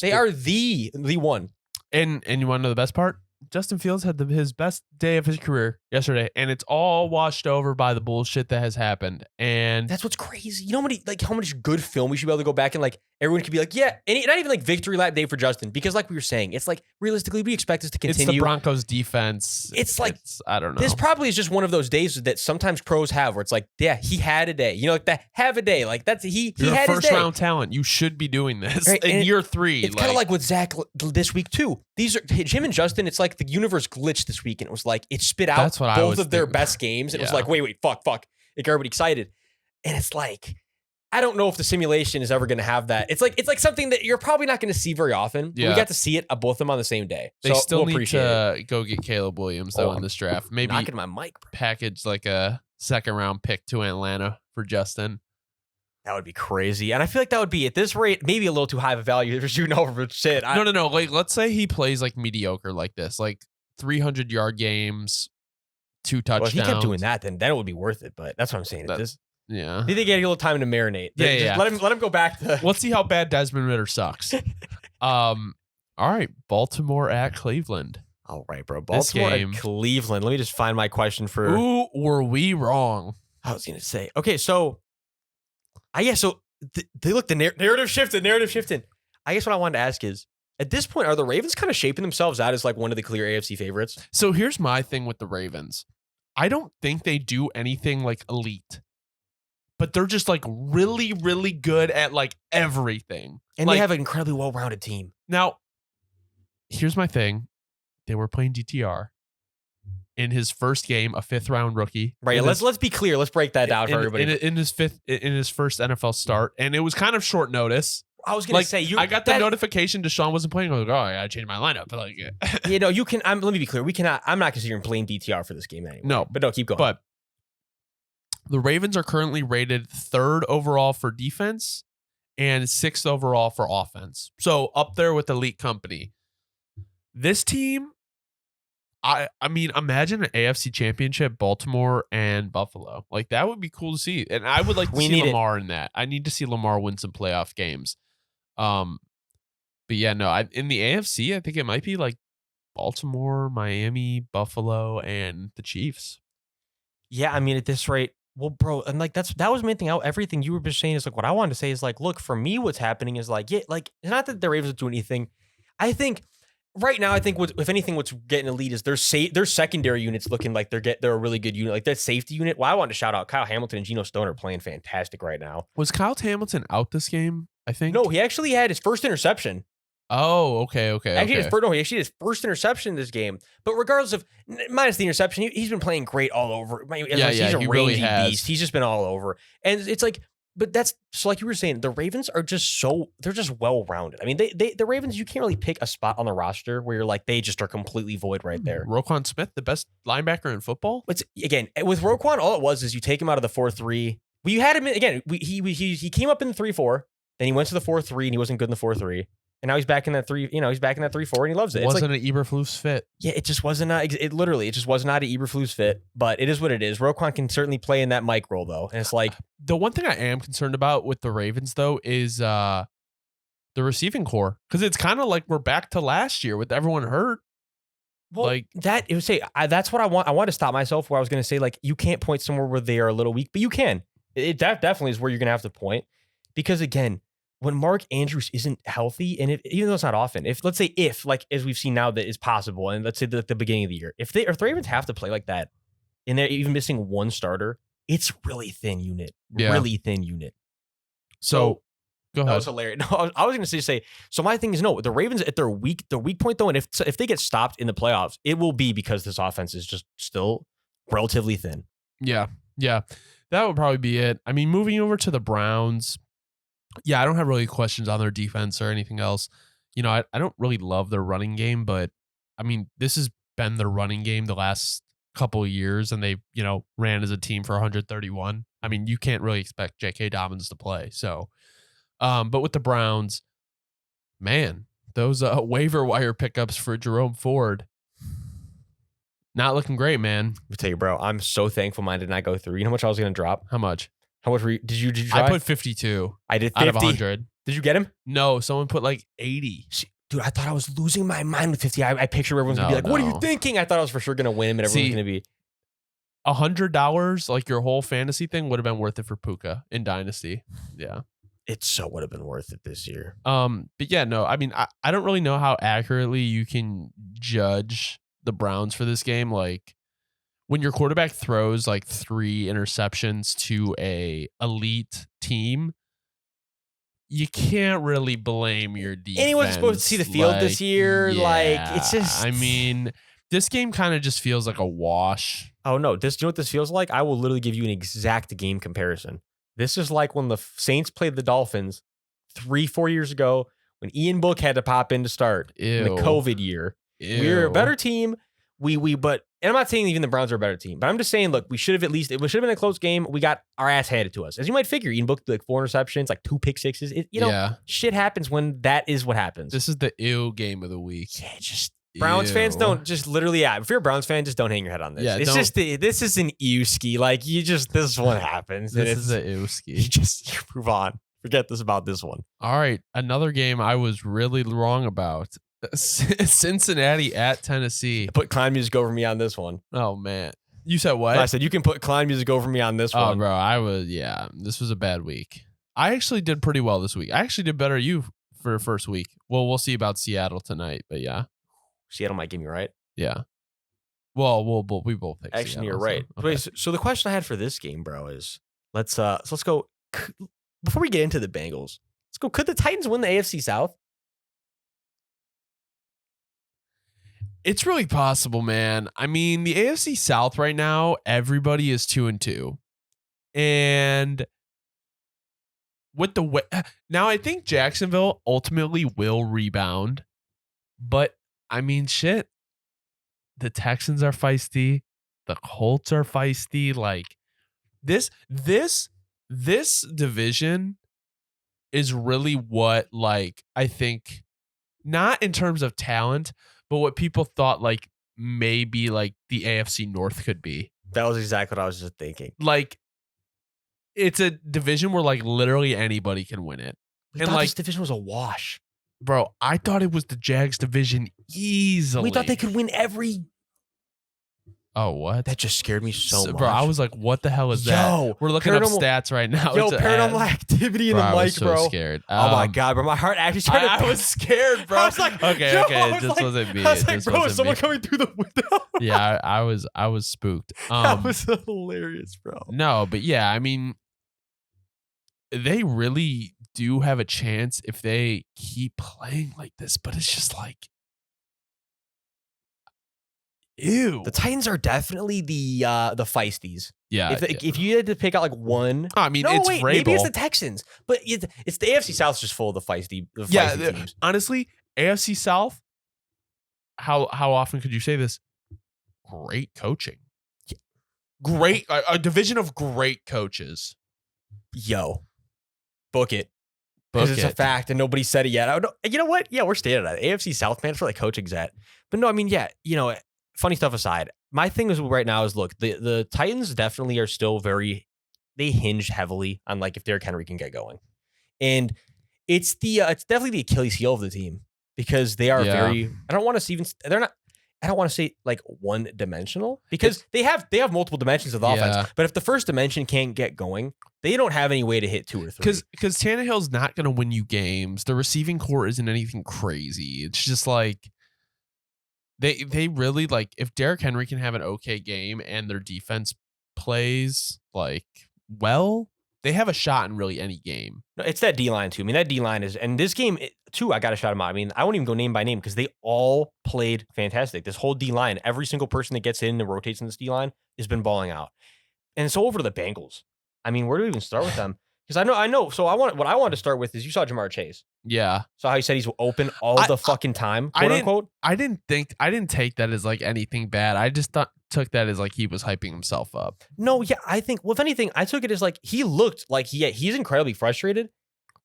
They are the one. And you want to know the best part? Justin Fields had his best day of his career yesterday, and it's all washed over by the bullshit that has happened. And that's what's crazy. You know how much good film we should be able to go back and like everyone could be like, yeah, and not even like victory lap day for Justin, because like we were saying, it's like realistically we expect this to continue. It's the Broncos defense. It's like I don't know. This probably is just one of those days that sometimes pros have where it's like, yeah, he had a day. Like that, have a day. Like that's he You're had a his first day. round talent. You should be doing this right? in year 3. It's kind of like with Zach this week too. These are Jim and Justin. It's like the universe glitched this week, and it was like it spit out both of their best games. And it was like, wait, fuck. It got everybody excited, and it's like I don't know if the simulation is ever going to have that. It's like something that you're probably not going to see very often. Yeah. We got to see it both of them on the same day. They still need to go get Caleb Williams though in this draft. Maybe knocking my mic, bro. Package like a second round pick to Atlanta for Justin. That would be crazy. And I feel like that would be, at this rate, maybe a little too high of a value for shooting over shit. No. Like, let's say he plays like mediocre like this, like 300-yard games, 2 touchdowns. Well, if he kept doing that, then it would be worth it. But that's what I'm saying. Yeah. I think they get a little time to marinate. Yeah. Let him go back to. Let's see how bad Desmond Ridder sucks. All right. Baltimore at Cleveland. All right, bro. Baltimore at Cleveland. Let me just find my question for. Who were we wrong? I was going to say. Okay, so. They look, the narrative shifting. I guess what I wanted to ask is, at this point, are the Ravens kind of shaping themselves out as like one of the clear AFC favorites? So here's my thing with the Ravens. I don't think they do anything like elite, but they're just like really, really good at like everything. And like, they have an incredibly well-rounded team. Now, here's my thing. They were playing DTR in his first game, a 5th-round rookie. Right. Let's be clear. Let's break that down for everybody. In his first NFL start, and it was kind of short notice. I was going to say, I got the notification Deshaun wasn't playing. I was like, oh, I got to change my lineup. But like, you can. Let me be clear. I'm not considering playing DTR for this game anyway. No, but no, keep going. But the Ravens are currently rated 3rd overall for defense and 6th overall for offense. So up there with elite company. This team, I mean, imagine an AFC Championship, Baltimore and Buffalo. Like, that would be cool to see. And I would like to see Lamar in that. I need to see Lamar win some playoff games. But yeah, no, in the AFC, I think it might be like Baltimore, Miami, Buffalo, and the Chiefs. Yeah, I mean, at this rate, well, bro, and like that was the main thing. Everything you were just saying is like what I wanted to say is like, look, for me, what's happening is like, yeah, like it's not that the Ravens do anything. I think right now, if anything, what's getting elite is their secondary units looking like they're a really good unit. Like that safety unit. Well, I wanted to shout out Kyle Hamilton and Geno Stone are playing fantastic right now. Was Kyle Hamilton out this game? I think no. He actually had his first interception. Oh, okay. Actually, he actually had his first interception in this game. But regardless of minus the interception, he's been playing great all over. He's a rangy beast. He's just been all over, and it's like. But that's so, like you were saying, the Ravens are they're just well rounded. I mean, the Ravens, you can't really pick a spot on the roster where you're like they just are completely void right there. Roquan Smith, the best linebacker in football. But again, with Roquan, all it was is you take him out of the 4-3. Well, you had him again. He came up in the 3-4, then he went to the 4-3, and he wasn't good in the 4-3. And now he's back in that 3. He's back in that 3-4, and he loves it. It wasn't an Eberflus fit. Yeah, it just wasn't. It just was not an Eberflus fit. But it is what it is. Roquan can certainly play in that Mike role, though. And it's like the one thing I am concerned about with the Ravens, though, is the receiving core, because it's kind of like we're back to last year with everyone hurt. Well, like that, it would say that's what I want. I want to stop myself where I was going to say like you can't point somewhere where they are a little weak, but you can. That definitely is where you're going to have to point, because again, when Mark Andrews isn't healthy, and even though it's not often, let's say like as we've seen now that is possible, and let's say at the beginning of the year, if the Ravens have to play like that, and they're even missing one starter, it's really thin unit, really thin unit. So go ahead. That was hilarious. No, I was going to say. So my thing is no, the Ravens at their weak point though, and if they get stopped in the playoffs, it will be because this offense is just still relatively thin. Yeah, that would probably be it. I mean, moving over to the Browns. Yeah, I don't have really questions on their defense or anything else. I don't really love their running game, but I mean, this has been their running game the last couple of years, and they, ran as a team for 131. I mean, you can't really expect J.K. Dobbins to play. So, but with the Browns, man, those waiver wire pickups for Jerome Ford, not looking great, man. I'll tell you, bro, I'm so thankful mine did not go through. You know how much I was going to drop? How much? How much did you try? I put 52. I did 50. Out of 100. Did you get him? No, someone put like 80. Dude, I thought I was losing my mind with 50. I picture everyone's going to be like, what are you thinking? I thought I was for sure going to win him, and everyone's going to be. $100, like your whole fantasy thing, would have been worth it for Puka in Dynasty. Yeah. It so would have been worth it this year. But yeah, no, I mean, I don't really know how accurately you can judge the Browns for this game. Like, when your quarterback throws like 3 interceptions to a elite team, you can't really blame your defense. Anyone's supposed to see the field this year. Yeah, like, it's just. I mean, this game kind of just feels like a wash. Oh, no. Do you know what this feels like? I will literally give you an exact game comparison. This is like when the Saints played the Dolphins 3-4 years ago when Ian Book had to pop in to start in the COVID year. We were a better team. but and I'm not saying even the Browns are a better team, but I'm just saying, look, it should have been a close game. We got our ass handed to us. As you might figure, Ian booked like 4 interceptions, like 2 pick sixes. Shit happens when that is what happens. This is the ew game of the week. Yeah, just Browns fans don't just literally, if you're a Browns fan, just don't hang your head on this. Yeah, this is an ew ski. Like this is what happens. This is an ew ski. You move on. Forget about this one. All right. Another game I was really wrong about. Cincinnati at Tennessee. Put clown music over me on this one. Oh, man. You said what? I said you can put clown music over me on this one. Oh, bro. This was a bad week. I actually did pretty well this week. I actually did better than you for your first week. Well, we'll see about Seattle tonight, but yeah. Seattle might give me right. Yeah. Well, we both picked Actually, Seattle, you're right. So, okay. So the question I had for this game, bro, is let's go before we get into the Bengals. Let's go. Could the Titans win the AFC South? It's really possible, man. I mean, the AFC South right now, everybody is 2-2. And with the way now, I think Jacksonville ultimately will rebound. But I mean, shit. The Texans are feisty. The Colts are feisty. Like this division is really what, like, I think, not in terms of talent, but what people thought like maybe like the AFC North could be. That was exactly what I was just thinking. Like, it's a division where like literally anybody can win it. And like this division was a wash. Bro, I thought it was the Jags division easily. We thought they could win every. Oh, what? That just scared me so much. Bro, I was like, what the hell is that? We're looking up stats right now. Paranormal activity in the mic, I was so bro. Scared. Oh my God, bro. My heart actually started. I was scared, bro. I was like, okay. This wasn't me. I was like, bro, is someone coming through the window? Yeah, I was spooked. That was hilarious, bro. No, but yeah, I mean, they really do have a chance if they keep playing like this, but it's just like, ew. The Titans are definitely the feisties. Yeah. If you had to pick out like one, I mean, it's Vrabel. Maybe it's the Texans, but it's the AFC South is just full of the feisty teams. Honestly, AFC South. How often could you say this? Great coaching. Great, a division of great coaches. Yo, book it. Because it's a fact and nobody said it yet. You know what? Yeah, we're stating that. AFC South, man, that's where the coaching's at. But no, I mean, yeah, funny stuff aside, my thing is right now is, look, the Titans definitely are still they hinge heavily on like if Derrick Henry can get going. And it's definitely the Achilles heel of the team because they are I don't want to say like one dimensional because they have multiple dimensions of the offense. But if the first dimension can't get going, they don't have any way to hit 2 or 3. Because Tannehill's not going to win you games. The receiving core isn't anything crazy. It's just like they really, like, if Derrick Henry can have an okay game and their defense plays like well, they have a shot in really any game. No, it's that D-line too. I mean, that D-line is, and this game too, I got to shout them out. I mean, I won't even go name by name because they all played fantastic. This whole D-line, every single person that gets in and rotates in this D-line has been balling out. And so over to the Bengals. I mean, where do we even start with them? Because I know. So what I wanted to start with is you saw Jamar Chase. Yeah. So how he said he's open all the fucking time, quote unquote. I didn't take that as like anything bad. I just took that as like he was hyping himself up. No, yeah, I think, well, if anything, I took it as like he looked like he's incredibly frustrated,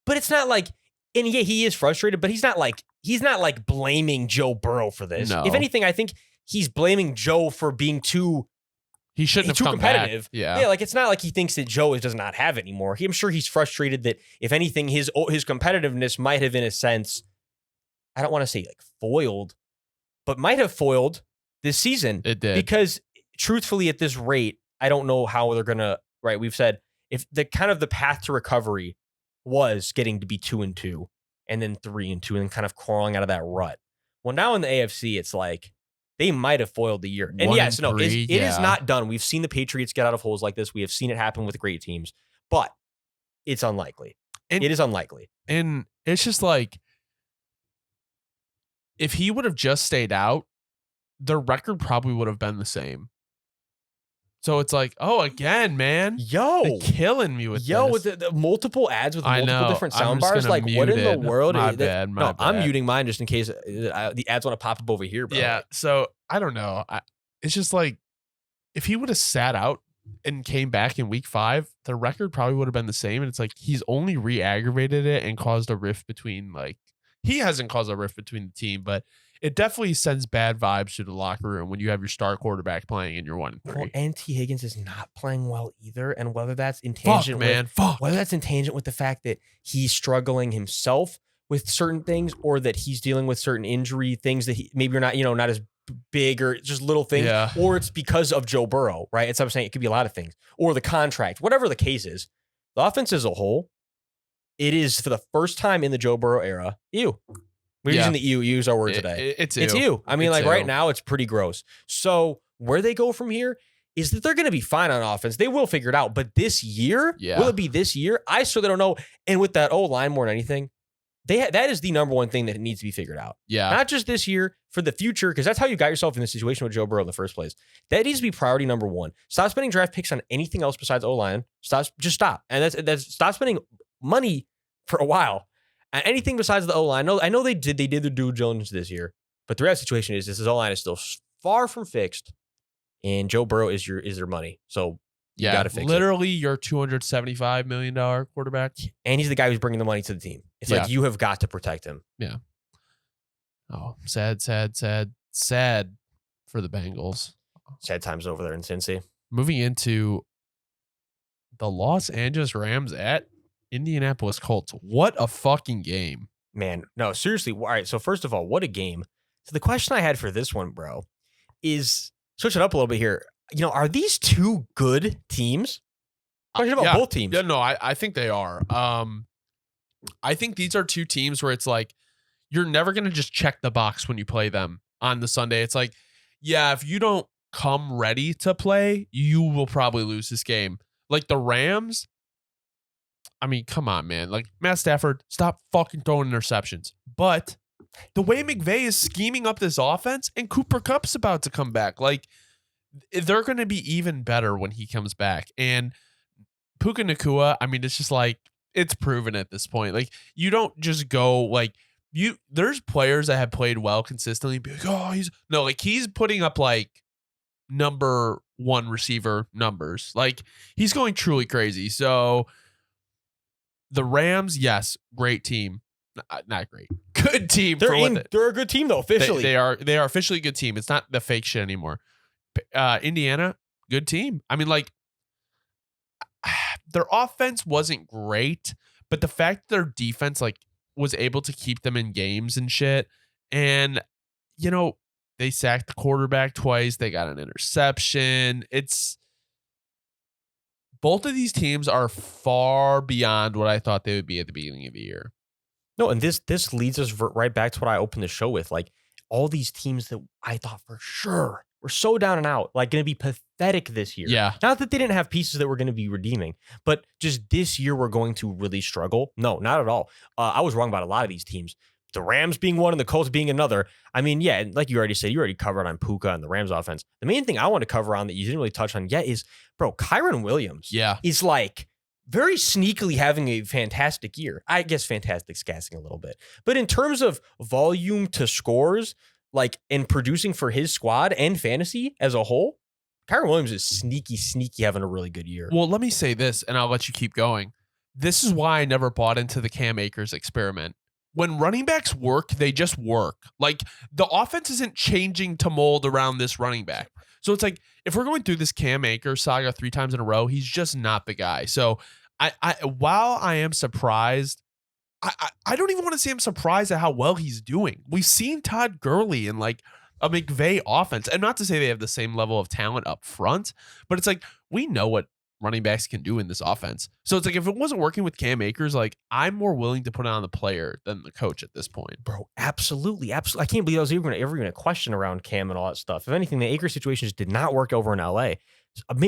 but it's not like, and yeah, he is frustrated, but he's not like blaming Joe Burrow for this. No. If anything, I think he's blaming Joe for being he shouldn't have too come competitive. Back. Yeah. Yeah, like it's not like he thinks that Joe does not have it anymore. I'm sure he's frustrated that if anything, his competitiveness might have, in a sense, I don't want to say like foiled, but might have foiled this season. It did. Because truthfully, at this rate, I don't know how they're gonna. Right, we've said if the path to recovery was getting to be 2-2 and then 3-2 and kind of crawling out of that rut. Well, now in the AFC, it's like they might have foiled the year. And yes, no, it is not done. We've seen the Patriots get out of holes like this. We have seen it happen with great teams, but it's unlikely. It is unlikely. And it's just like, if he would have just stayed out, their record probably would have been the same. So it's like, oh, again, man. Yo. They're killing me with this. With the multiple ads with multiple different sound bars. Like, what in the world? My bad. I'm muting mine just in case the ads want to pop up over here, bro. Yeah. So I don't know. It's just like if he would have sat out and came back in week 5, the record probably would have been the same. And it's like he's only re-aggravated it and caused a rift between he hasn't caused a rift between the team, but it definitely sends bad vibes to the locker room when you have your star quarterback playing and you're 1-3. Well, and T. Higgins is not playing well either, and whether that's in tangent whether that's in tangent with the fact that he's struggling himself with certain things, or that he's dealing with certain injury things that maybe you're not, not as big, or just little things, or it's because of Joe Burrow, right? It's I'm saying it could be a lot of things, or the contract, whatever the case is. The offense as a whole, it is for the first time in the Joe Burrow era. We're using the ew. Use our word today. It's ew. I mean, right now it's pretty gross. So where they go from here is that they're going to be fine on offense. They will figure it out. But this year, will it be this year? I certainly don't know. And with that O-line more than anything, that is the number one thing that needs to be figured out. Yeah. Not just this year, for the future, because that's how you got yourself in this situation with Joe Burrow in the first place. That needs to be priority number one. Stop spending draft picks on anything else besides O-line. Just stop. And that's stop spending money for a while on anything besides the O-line. I know they did their due diligence this year, but the real situation is this O-line is still far from fixed, and Joe Burrow is their money. So you got to fix literally your $275 million quarterback. And he's the guy who's bringing the money to the team. It's like you have got to protect him. Yeah. Oh, sad for the Bengals. Sad times over there in Cincy. Moving into the Los Angeles Rams at Indianapolis Colts. What a fucking game. Man, no, seriously. All right, so first of all, what a game. So the question I had for this one, bro, is switch it up a little bit here. Are these two good teams? Question about both teams. Yeah, no, I think they are. I think these are two teams where it's like you're never going to just check the box when you play them on the Sunday. It's like, if you don't come ready to play, you will probably lose this game. Like the Rams, I mean, come on, man. Like Matt Stafford, stop fucking throwing interceptions. But the way McVay is scheming up this offense, and Cooper Kupp's about to come back, like they're going to be even better when he comes back. And Puka Nacua, I mean, it's just like, it's proven at this point. Like you don't just go like there's players that have played well consistently. Be like, he's putting up like number 1 receiver numbers. Like he's going truly crazy. So the Rams, yes, great team. Not great. Good team. They're a good team though, officially. They are officially a good team. It's not the fake shit anymore. Indiana, good team. I mean, like their offense wasn't great, but the fact that their defense like was able to keep them in games and shit. And they sacked the quarterback twice. They got an interception. Both of these teams are far beyond what I thought they would be at the beginning of the year. No, and this leads us right back to what I opened the show with. Like all these teams that I thought for sure were so down and out, like going to be pathetic this year. Yeah. Not that they didn't have pieces that were going to be redeeming, but just this year we're going to really struggle. No, not at all. I was wrong about a lot of these teams. The Rams being one and the Colts being another. I mean, yeah, like you already said, you already covered on Puka and the Rams offense. The main thing I want to cover on that you didn't really touch on yet is, bro, Kyron Williams is like very sneakily having a fantastic year. I guess fantastic's gassing a little bit. But in terms of volume to scores, like in producing for his squad and fantasy as a whole, Kyron Williams is sneaky having a really good year. Well, let me say this, and I'll let you keep going. This is why I never bought into the Cam Akers experiment. When running backs work, they just work. Like the offense isn't changing to mold around this running back. So it's like, if we're going through this Cam Akers saga 3 times in a row, he's just not the guy. So while I am surprised, I don't even want to say I'm surprised at how well he's doing. We've seen Todd Gurley in like a McVay offense. And not to say they have the same level of talent up front, but it's like, we know what running backs can do in this offense. So it's like, if it wasn't working with Cam Akers, like I'm more willing to put it on the player than the coach at this point. Bro, absolutely. I can't believe I was ever even a question around Cam and all that stuff. If anything, the Akers situation just did not work over in LA.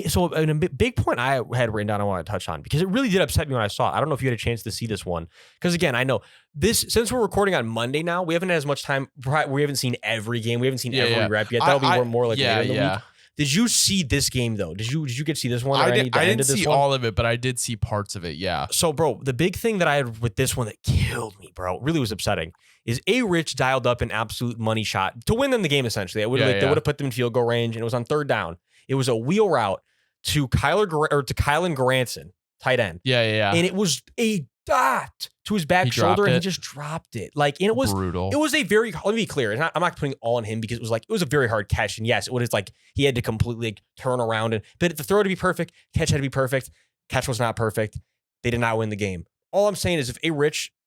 So a big point I had written down I want to touch on, because it really did upset me when I saw it. I don't know if you had a chance to see this one. Because again, I know this, since we're recording on Monday now, we haven't had as much time. We haven't seen every game. We haven't seen every rep yet. That'll be more like later in the week. Did you see this game though? Did you get to see this one? Or I didn't see all of it, but I did see parts of it. Yeah. So, bro, the big thing that I had with this one that killed me, bro, really was upsetting, is A-Rich dialed up an absolute money shot to win them the game. Essentially, they would have put them in field goal range, and it was on third down. It was a wheel route to Kylan Granson, tight end. Yeah. And it was a dot to his back shoulder, and he just dropped it. Like, and it was brutal. It was a very, let me be clear, I'm not putting it all on him, because it was a very hard catch. And yes, it was like he had to completely turn around, but the throw to be perfect, catch had to be perfect. Catch was not perfect. They did not win the game. All I'm saying is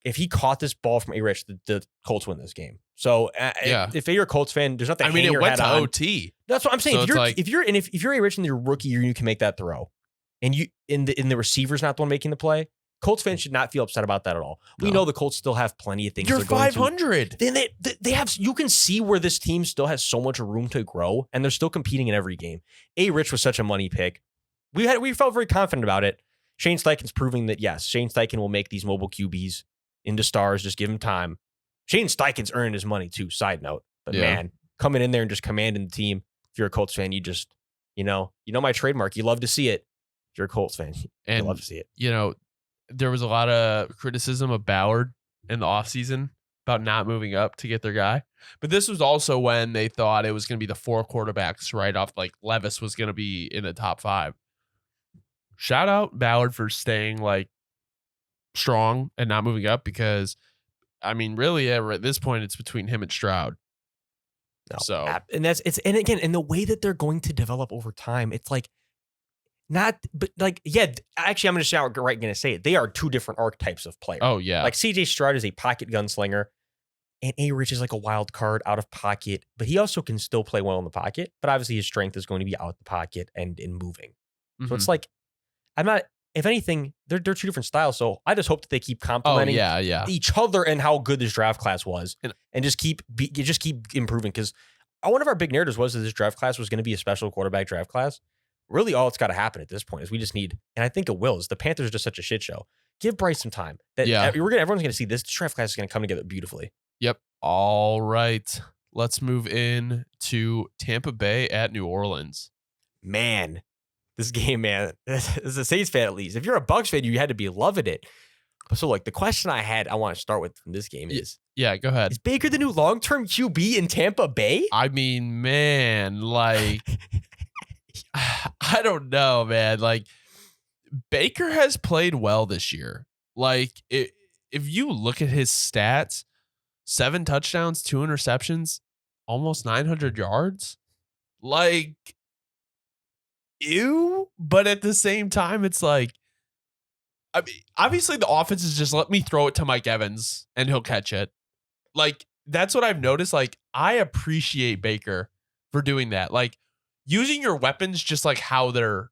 if he caught this ball from A-Rich, the Colts win this game. So if you're a Colts fan, there's nothing. It went to OT. That's what I'm saying. So if you're A-Rich in your rookie year, you can make that throw, and the receiver's not the one making the play. Colts fans should not feel upset about that at all. We know the Colts still have plenty of things. You're 500. Then they have. You can see where this team still has so much room to grow, and they're still competing in every game. A-Rich was such a money pick. We felt very confident about it. Shane Steichen's proving that yes, Shane Steichen will make these mobile QBs into stars. Just give him time. Shane Steichen's earning his money too. Side note, but man, coming in there and just commanding the team. If you're a Colts fan, you just you know my trademark. You love to see it. If you're a Colts fan, you love to see it. There was a lot of criticism of Ballard in the offseason about not moving up to get their guy. But this was also when they thought it was going to be the 4 quarterbacks right off. Like Levis was going to be in the top 5. Shout out Ballard for staying like strong and not moving up, because really at this point it's between him and Stroud. No, and and the way that they're going to develop over time, it's like, actually, I'm just outright going to say it. They are 2 different archetypes of player. Oh, yeah. Like CJ Stroud is a pocket gunslinger, and A-Rich is like a wild card out of pocket, but he also can still play well in the pocket. But obviously, his strength is going to be out the pocket and in moving. Mm-hmm. So it's like, if anything, they're 2 different styles. So I just hope that they keep complimenting each other and how good this draft class was, and just keep improving. Because one of our big narratives was that this draft class was going to be a special quarterback draft class. Really, all it's got to happen at this point is we just need, and I think it will, is the Panthers are just such a shit show. Give Bryce some time. Everyone's going to see this draft class is going to come together beautifully. Yep. All right. Let's move in to Tampa Bay at New Orleans. Man, this game, man, as a Saints fan at least, if you're a Bucs fan, you had to be loving it. So, the question I want to start with from this game is, go ahead. Is Baker the new long-term QB in Tampa Bay? Man, I don't know, man. Baker has played well this year. If you look at his stats, 7 touchdowns, 2 interceptions, almost 900 yards. Ew. But at the same time, it's obviously the offense is just let me throw it to Mike Evans and he'll catch it. That's what I've noticed. I appreciate Baker for doing that. Using your weapons just how they're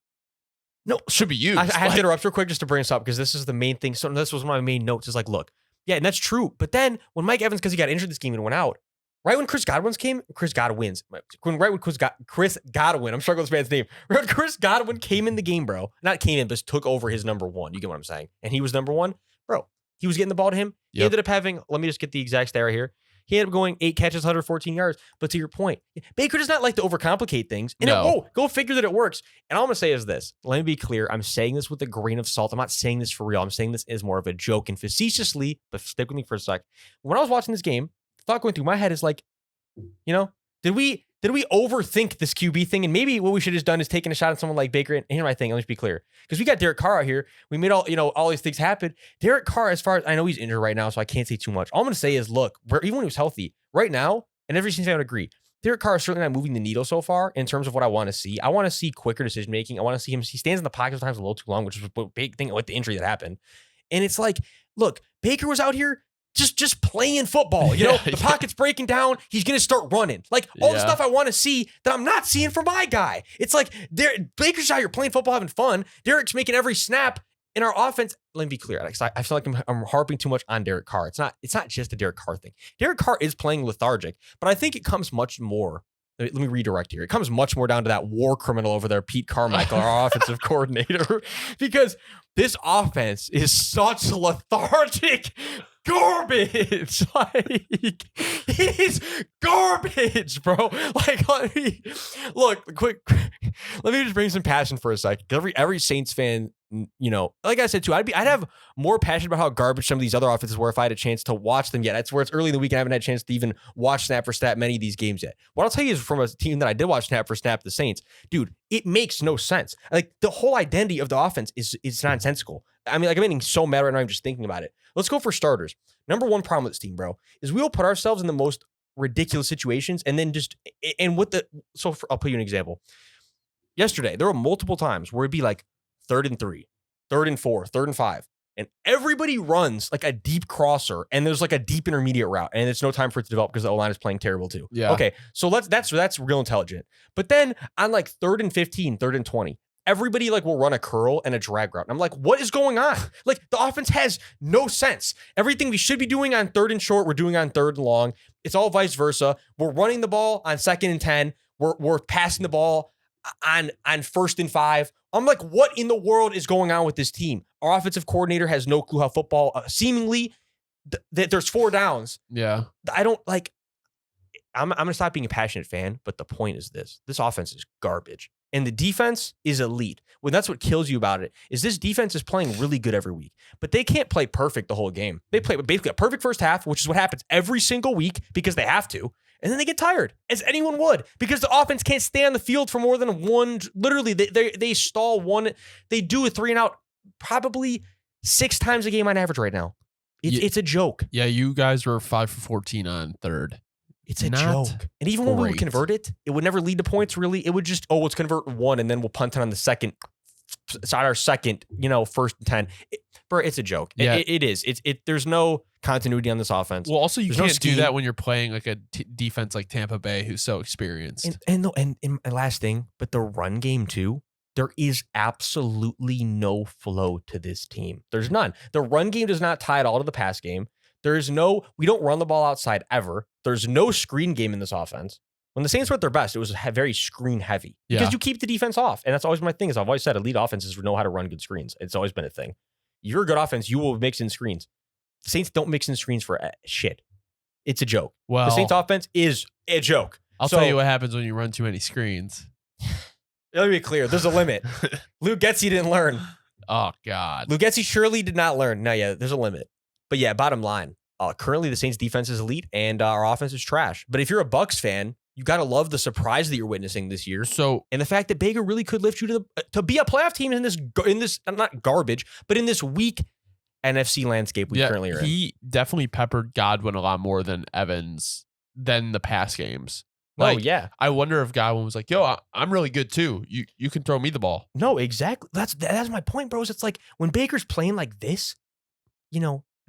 should be used. I have to interrupt real quick just to bring this up, because this is the main thing. So this was one of my main notes, is look, yeah, and that's true. But then when Mike Evans, because he got injured this game and went out, right when Chris Godwin, I'm struggling with this man's name. Right when Chris Godwin came in the game, bro, not came in, but took over his number 1. You get what I'm saying? And he was number 1, bro. He was getting the ball to him. He ended up having, let me just get the exact stat here. He ended up going 8 catches, 114 yards. But to your point, Baker does not like to overcomplicate things. And go figure that it works. And all I'm going to say is this. Let me be clear. I'm saying this with a grain of salt. I'm not saying this for real. I'm saying this as more of a joke and facetiously, but stick with me for a sec. When I was watching this game, the thought going through my head is did we overthink this QB thing? And maybe what we should have done is taken a shot at someone like Baker. And here's my thing. Let me just be clear. Because we got Derek Carr out here. We made all these things happen. Derek Carr, as far as I know, he's injured right now, so I can't say too much. All I'm going to say is, look, even when he was healthy, right now, and every single fan would agree, Derek Carr is certainly not moving the needle so far in terms of what I want to see. I want to see quicker decision making. I want to see him. He stands in the pocket sometimes a little too long, which is a big thing with the injury that happened. And it's look, Baker was out here just playing football. The pocket's breaking down. He's going to start running. All the stuff I want to see that I'm not seeing from my guy. It's Baker's out here playing football, having fun. Derek's making every snap in our offense. Let me be clear. I feel like I'm harping too much on Derek Carr. It's not just a Derek Carr thing. Derek Carr is playing lethargic, but I think it comes much more. Let me redirect here. It comes much more down to that war criminal over there, Pete Carmichael, our offensive coordinator, because this offense is such lethargic garbage. Like, it is garbage, bro. Like, let me just bring some passion for a second. Every Saints fan, like I said too, I'd have more passion about how garbage some of these other offenses were if I had a chance to watch them yet. That's where it's early in the week and I haven't had a chance to even watch snap for snap many of these games yet. What I'll tell you is from a team that I did watch snap for snap, the Saints, dude, it makes no sense. Like, the whole identity of the offense is nonsensical. I mean, like, I'm getting so mad right now, I'm just thinking about it. Let's go for starters. Number one problem with this team, bro, is we will put ourselves in the most ridiculous situations and then I'll put you an example. Yesterday, there were multiple times where it'd be like 3rd and 3, 3rd and 4, 3rd and 5. And everybody runs like a deep crosser and there's like a deep intermediate route and it's no time for it to develop because the O-line is playing terrible too. Yeah. Okay. So that's real intelligent. But then on like 3rd and 15, 3rd and 20, everybody like will run a curl and a drag route. And I'm like, what is going on? Like, the offense has no sense. Everything we should be doing on 3rd and short, we're doing on 3rd and long. It's all vice versa. We're running the ball on 2nd and 10. We're passing the ball on 1st and 5. I'm like, what in the world is going on with this team? Our offensive coordinator has no clue how football, seemingly, there's 4 downs. Yeah. I don't like, I'm going to stop being a passionate fan, but the point is this offense is garbage. And the defense is elite. Well, that's what kills you about it, is this defense is playing really good every week, but they can't play perfect the whole game. They play basically a perfect first half, which is what happens every single week because they have to. And then they get tired, as anyone would, because the offense can't stay on the field for more than one. Literally, they stall one. They do a 3 and out probably 6 times a game on average right now. It's a joke. Yeah, you guys were 5 for 14 on 3rd. It's a joke. And even when we would convert it, it would never lead to points, really. It would just, let's convert 1, and then we'll punt it on the second. It's on our second, 1st and 10. It's a joke. Yeah. It is. There's no continuity on this offense. Well, also, you There's can't do that when you're playing like a defense like Tampa Bay, who's so experienced. And last thing, but the run game too, there is absolutely no flow to this team. There's none. The run game does not tie at all to the pass game. We don't run the ball outside ever. There's no screen game in this offense. When the Saints were at their best, it was very screen heavy because you keep the defense off. And that's always my thing, is I've always said elite offenses know how to run good screens. It's always been a thing. You're a good offense, you will mix in screens. The Saints don't mix in screens for shit. It's a joke. Well, the Saints offense is a joke. I'll tell you what happens when you run too many screens. Let me be clear. There's a limit. Lou Getsy didn't learn. Oh, God. Lou Getsy surely did not learn. No, yeah, there's a limit. But yeah, bottom line, currently the Saints defense is elite and our offense is trash. But if you're a Bucs fan, you got to love the surprise that you're witnessing this year. And the fact that Baker really could lift you to be a playoff team in this not garbage, but in this weak NFC landscape we currently are in. He definitely peppered Godwin a lot more than Evans than the pass games. I wonder if Godwin was like, yo, I'm really good too. You can throw me the ball. No, exactly. That's my point, bros. It's like when Baker's playing like this,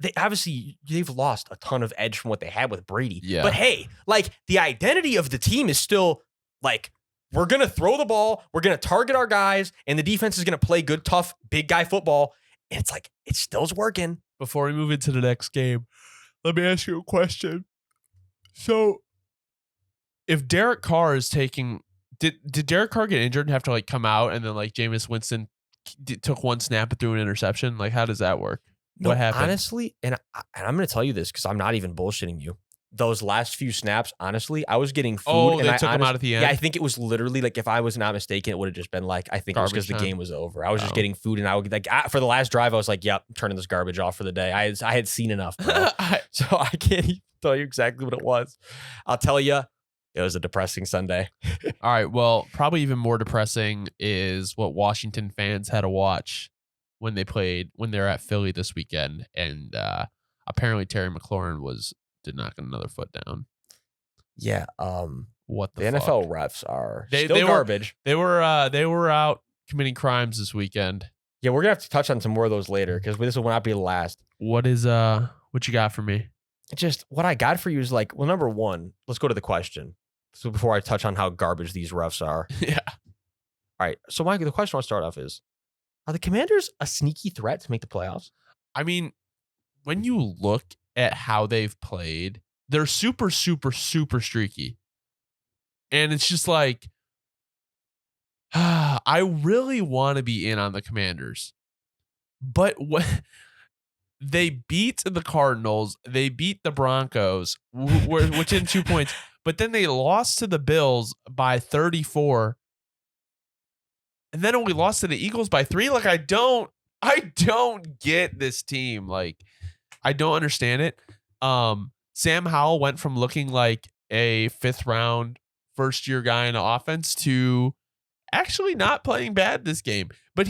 they've lost a ton of edge from what they had with Brady. Yeah. But hey, like, the identity of the team is still like, we're going to throw the ball, we're going to target our guys, and the defense is going to play good, tough, big guy football. And it's like, it still's working. Before we move into the next game, let me ask you a question. So, if Derek Carr is taking, did Derek Carr get injured and have to like come out, and then like Jameis Winston took one snap and threw an interception? Like, how does that work? No, what happened? Honestly, and I'm going to tell you this because I'm not even bullshitting you. Those last few snaps, honestly, I was getting food. Oh, they took him out at the end? Yeah, I think it was literally like, if I was not mistaken, it would have just been like, I think it was because the game was over. I was just getting food, and I would like, for the last drive, I was like, yep, I'm turning this garbage off for the day. I had seen enough, bro. So I can't even tell you exactly what it was. I'll tell you, it was a depressing Sunday. All right, well, probably even more depressing is what Washington fans had to watch when they're at Philly this weekend, and apparently Terry McLaurin did not get another foot down. Yeah. What the NFL refs are still they garbage. They were out committing crimes this weekend. Yeah, we're gonna have to touch on some more of those later because this will not be the last. What you got for me? Just what I got for you is like, well, number one, let's go to the question. So before I touch on how garbage these refs are. Yeah. All right. So Mike, the question I want to start off is, are the Commanders a sneaky threat to make the playoffs? I mean, when you look at how they've played, they're super, super, super streaky. And it's just like, I really want to be in on the Commanders. But what they beat the Cardinals, they beat the Broncos, which in 2 points, but then they lost to the Bills by 34. And then we lost to the Eagles by 3. Like, I don't get this team. Like, I don't understand it. Sam Howell went from looking like a 5th round first year guy in the offense to actually not playing bad this game. But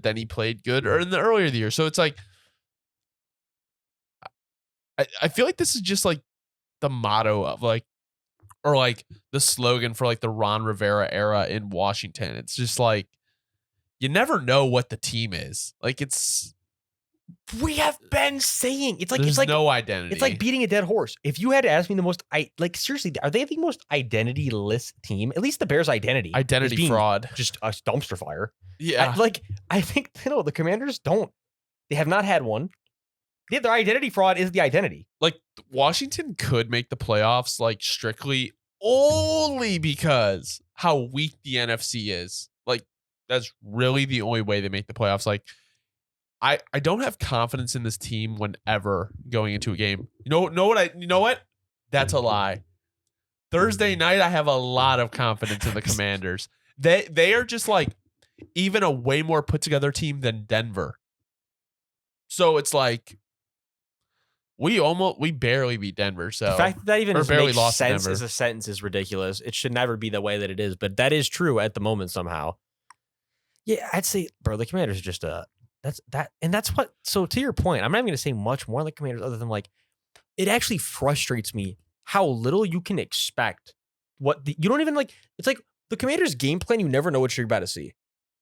then he played good in the earlier of the year. So it's like, I feel like this is just like the motto of like, or like the slogan for like the Ron Rivera era in Washington. It's just like, you never know what the team is. Like, we have been saying it's like there's no identity. It's like beating a dead horse. If you had to ask me the most, seriously, are they the most identity-less team? At least the Bears' identity fraud, just a dumpster fire. Yeah, I think the Commanders don't. They have not had one. Their identity fraud is the identity. Like, Washington could make the playoffs like strictly only because how weak the NFC is. Like, that's really the only way they make the playoffs. Like, I don't have confidence in this team whenever going into a game. You know what? That's a lie. Thursday night, I have a lot of confidence in the Commanders. They are just like even a way more put together team than Denver. So it's like we barely beat Denver. So the fact that even barely makes sense as a sentence is ridiculous. It should never be the way that it is, but that is true at the moment somehow. Yeah, I'd say, bro, the Commanders are just that's what. So to your point, I'm not even going to say much more on the Commanders other than like, it actually frustrates me how little you can expect. You don't even like. It's like the Commanders' game plan. You never know what you're about to see.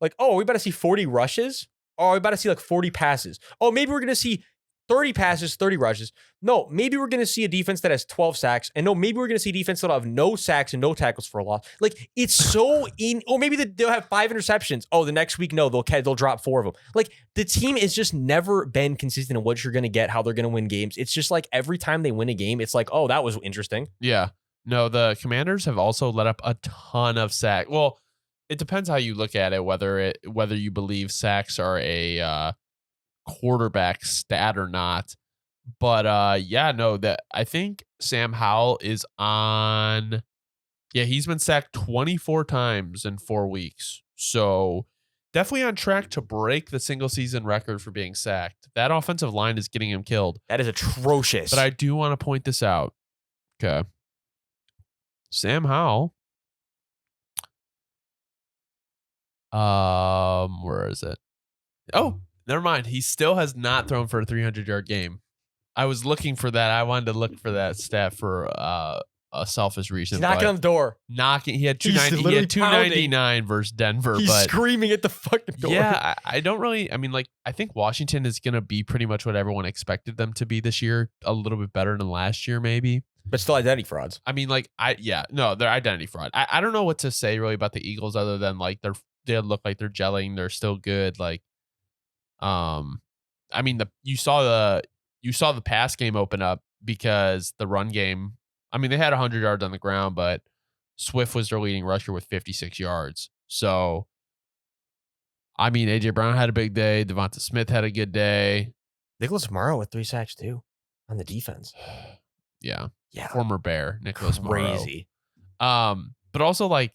Like, oh, we about to see 40 rushes. Oh, we about to see like 40 passes. Oh, maybe we're going to see 30 passes, 30 rushes. No, maybe we're going to see a defense that has 12 sacks. And no, maybe we're going to see a defense that'll have no sacks and no tackles for a loss. Like, it's so maybe they'll have 5 interceptions. Oh, the next week, no, they'll drop 4 of them. Like, the team has just never been consistent in what you're going to get, how they're going to win games. It's just like every time they win a game, it's like, oh, that was interesting. Yeah. No, the Commanders have also let up a ton of sacks. Well, it depends how you look at it, whether you believe sacks are a quarterback stat or not. But that I think Sam Howell is on. Yeah, he's been sacked 24 times in 4 weeks. So definitely on track to break the single season record for being sacked. That offensive line is getting him killed. That is atrocious. But I do want to point this out. Okay. Sam Howell. Where is it? Oh, never mind. He still has not thrown for a 300-yard game. I was looking for that. I wanted to look for that stat for a selfish reason. He's knocking on the door. He had 290. He had 299 versus Denver. He's screaming at the fucking door. Yeah, I don't really. I mean, like, I think Washington is going to be pretty much what everyone expected them to be this year. A little bit better than last year, maybe. But still identity frauds. I mean, like, they're identity fraud. I don't know what to say really about the Eagles other than like they look like they're gelling. They're still good. Like, I mean, you saw the pass game open up because the run game. I mean, they had 100 yards on the ground, but Swift was their leading rusher with 56 yards. So, I mean, AJ Brown had a big day. Devonta Smith had a good day. Nicholas Morrow with 3 sacks too on the defense. Yeah. Former Bear, Nicholas Morrow. Crazy. But also, like,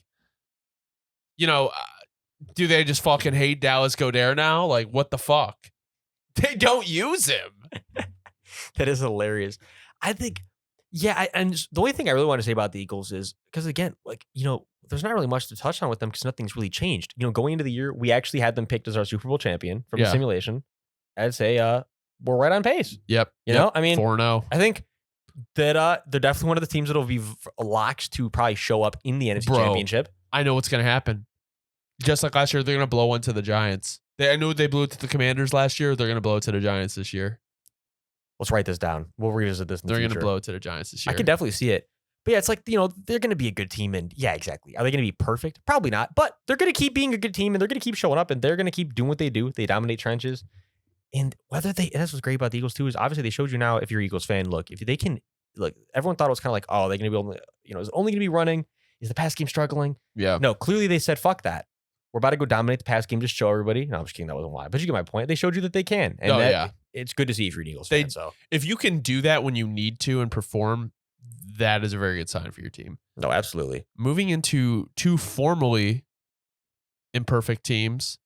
do they just fucking hate Dallas Goedert now? Like, what the fuck? They don't use him. That is hilarious. I think, and the only thing I really want to say about the Eagles is, because again, like, there's not really much to touch on with them because nothing's really changed. Going into the year, we actually had them picked as our Super Bowl champion from the simulation. I'd say we're right on pace. Yep. I mean, 4-0. I think that they're definitely one of the teams that'll be locked to probably show up in the NFC Championship. I know what's going to happen. Just like last year, they're going to blow one to the Giants. I knew they blew it to the Commanders last year. They're going to blow it to the Giants this year. Let's write this down. We'll revisit this in the future. They're going to blow it to the Giants this year. I can definitely see it. But yeah, it's like, they're going to be a good team. And yeah, exactly. Are they going to be perfect? Probably not. But they're going to keep being a good team and they're going to keep showing up and they're going to keep doing what they do. They dominate trenches. And that's what's great about the Eagles too, is obviously they showed you now, if you're an Eagles fan, look, if they can, look, everyone thought it was kind of like, oh, they're going to be able to, it's only going to be running. Is the pass game struggling? Yeah. No, clearly they said, fuck that. we're about to go dominate the pass game, just show everybody. No, I'm just kidding. That wasn't why. But you get my point. They showed you that they can. And it's good to see if you're an Eagles fan. So if you can do that when you need to and perform, that is a very good sign for your team. No, absolutely. Moving into two formerly imperfect teams,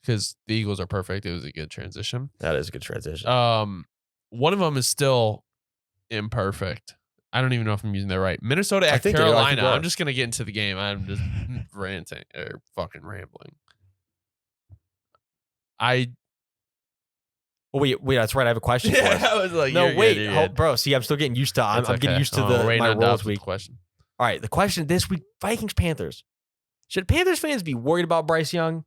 because the Eagles are perfect. It was a good transition. That is a good transition. One of them is still imperfect. I don't even know if I'm using that right. Minnesota at Carolina. I'm just going to get into the game. I'm just ranting or fucking rambling. Wait, that's right. I have a question for us. I was like, no, wait, bro. See, I'm still getting used to. I'm getting used to my role this week. Question. All right, the question this week: Vikings Panthers. Should Panthers fans be worried about Bryce Young?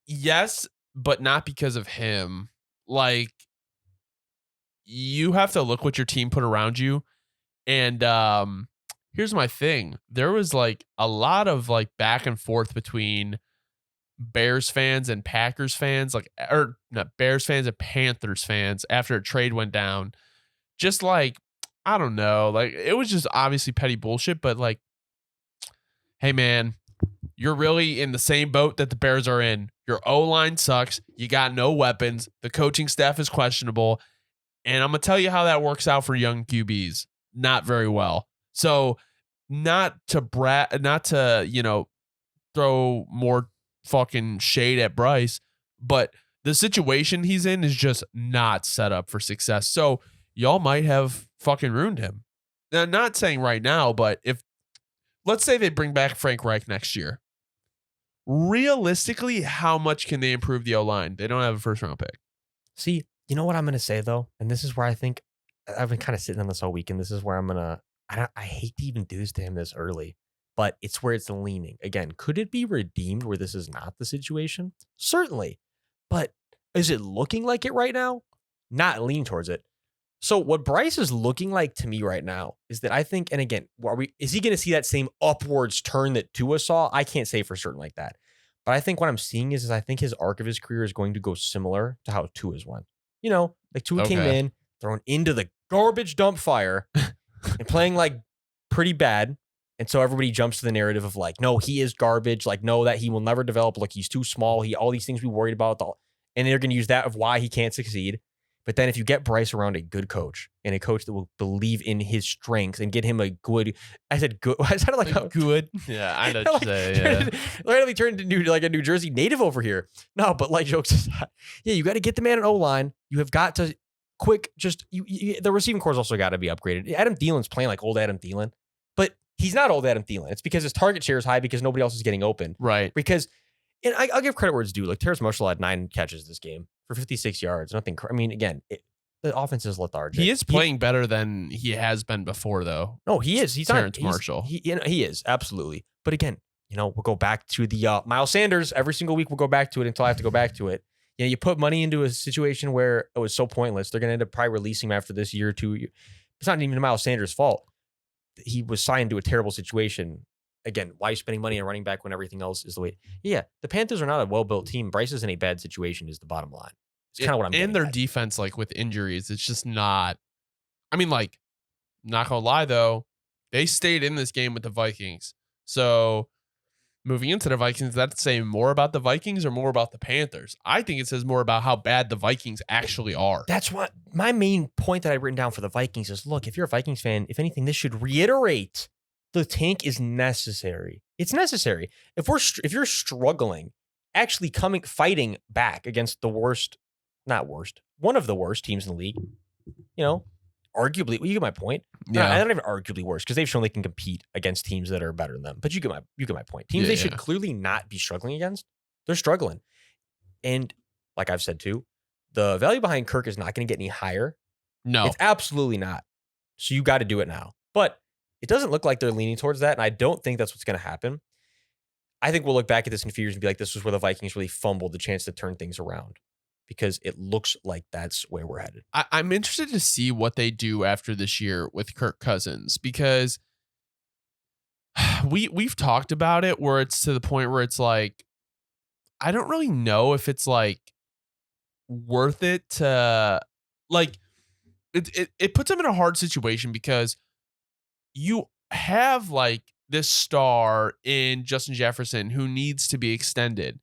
Yes, but not because of him. Like, you have to look what your team put around you. And here's my thing. There was like a lot of like back and forth between Bears fans and Packers fans, or not Bears fans and Panthers fans after a trade went down. Just like, I don't know, like it was just obviously petty bullshit, but like, hey man, you're really in the same boat that the Bears are in. Your O-line sucks. You got no weapons. The coaching staff is questionable. And I'm going to tell you how that works out for young QBs. Not very well. So not to throw more fucking shade at Bryce, but the situation he's in is just not set up for success. So y'all might have fucking ruined him. Now, I'm not saying right now, but let's say they bring back Frank Reich next year. Realistically, how much can they improve the O-line? They don't have a first round pick. See, you know what I'm going to say, though? And this is where I think I've been kind of sitting on this all week. And this is where I'm going to, I hate to even do this to him this early, but it's where it's leaning. Again, could it be redeemed where this is not the situation? Certainly. But is it looking like it right now? Not lean towards it. So what Bryce is looking like to me right now is that I think, and again, is he going to see that same upwards turn that Tua saw? I can't say for certain like that. But I think what I'm seeing is I think his arc of his career is going to go similar to how Tua's went. You know, like Tua came in, thrown into the garbage dump fire and playing like pretty bad. And so everybody jumps to the narrative of like, no, he is garbage. Like, no, that he will never develop. Look, he's too small. All these things we worried about. And they're going to use that of why he can't succeed. But then if you get Bryce around a good coach and a coach that will believe in his strengths and get him a good, I said good. I sounded like a good. Yeah, I know what you say. Yeah. Literally turned into a New Jersey native over here. No, but like jokes aside, yeah, you got to get the man an O-line. You have got to the receiving core's also got to be upgraded. Adam Thielen's playing like old Adam Thielen, but he's not old Adam Thielen. It's because his target share is high because nobody else is getting open. Right. Because, and I'll give credit where it's due. Like Terrace Marshall had 9 catches this game for 56 yards. Nothing. I mean, again, the offense is lethargic. He is playing better than he has been before, though. No, he is. He's Terrace Marshall. He is absolutely. But again, we'll go back to the Miles Sanders every single week. We'll go back to it until I have to go back to it. You put money into a situation where it was so pointless. They're going to end up probably releasing him after this year or two. It's not even Miles Sanders' fault. He was signed to a terrible situation. Again, why are you spending money on running back when everything else is the way? Yeah, the Panthers are not a well-built team. Bryce is in a bad situation is the bottom line. It's kind of what I'm getting And their at. defense, like with injuries, it's just not. I mean, like, not gonna lie though, they stayed in this game with the Vikings. So moving into the Vikings, that's saying more about the Vikings or more about the Panthers? I think it says more about how bad the Vikings actually are. That's what my main point that I've written down for the Vikings is, look, if you're a Vikings fan, if anything, this should reiterate the tank is necessary. It's necessary. If you're struggling, actually fighting back against the one of the worst teams in the league, arguably, you get my point. Yeah. Not even arguably worse because they've shown they can compete against teams that are better than them. But you get my point. Teams they should clearly not be struggling against. They're struggling. And like I've said too, the value behind Kirk is not going to get any higher. No. It's absolutely not. So you got to do it now. But it doesn't look like they're leaning towards that, and I don't think that's what's going to happen. I think we'll look back at this in a few years and be like, this was where the Vikings really fumbled the chance to turn things around because it looks like that's where we're headed. I'm interested to see what they do after this year with Kirk Cousins because we've talked about it where it's to the point where it's like, I don't really know if it's like worth it to like it puts them in a hard situation because you have like this star in Justin Jefferson who needs to be extended.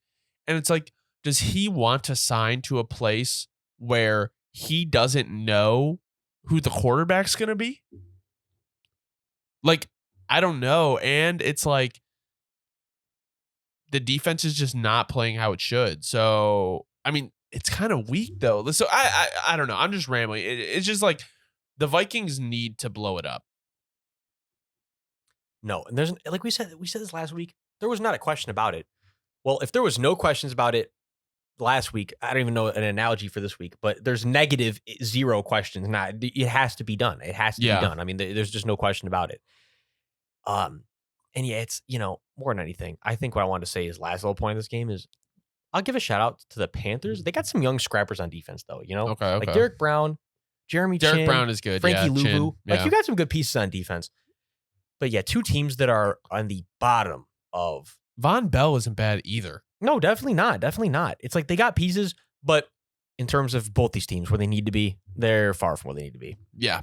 And it's like, does he want to sign to a place where he doesn't know who the quarterback's going to be? Like, I don't know. And it's like the defense is just not playing how it should. So, I mean, it's kind of weak though. So I don't know. I'm just rambling. It's just like the Vikings need to blow it up. No, and there's like we said this last week. There was not a question about it. Well, if there was no questions about it last week, I don't even know an analogy for this week, but there's negative 0 questions. Not it has to be done. It has to be done. I mean, there's just no question about it. And yeah, it's more than anything. I think what I wanted to say is last little point of this game is I'll give a shout out to the Panthers. They got some young scrappers on defense though. Okay. Like Derek Brown, Jeremy Derek Chin, Brown is good. Frankie Chin. Louvu. Like you got some good pieces on defense. But yeah, 2 teams that are on the bottom of. Von Bell isn't bad either. No, definitely not. Definitely not. It's like they got pieces, but in terms of both these teams where they need to be, they're far from where they need to be. Yeah.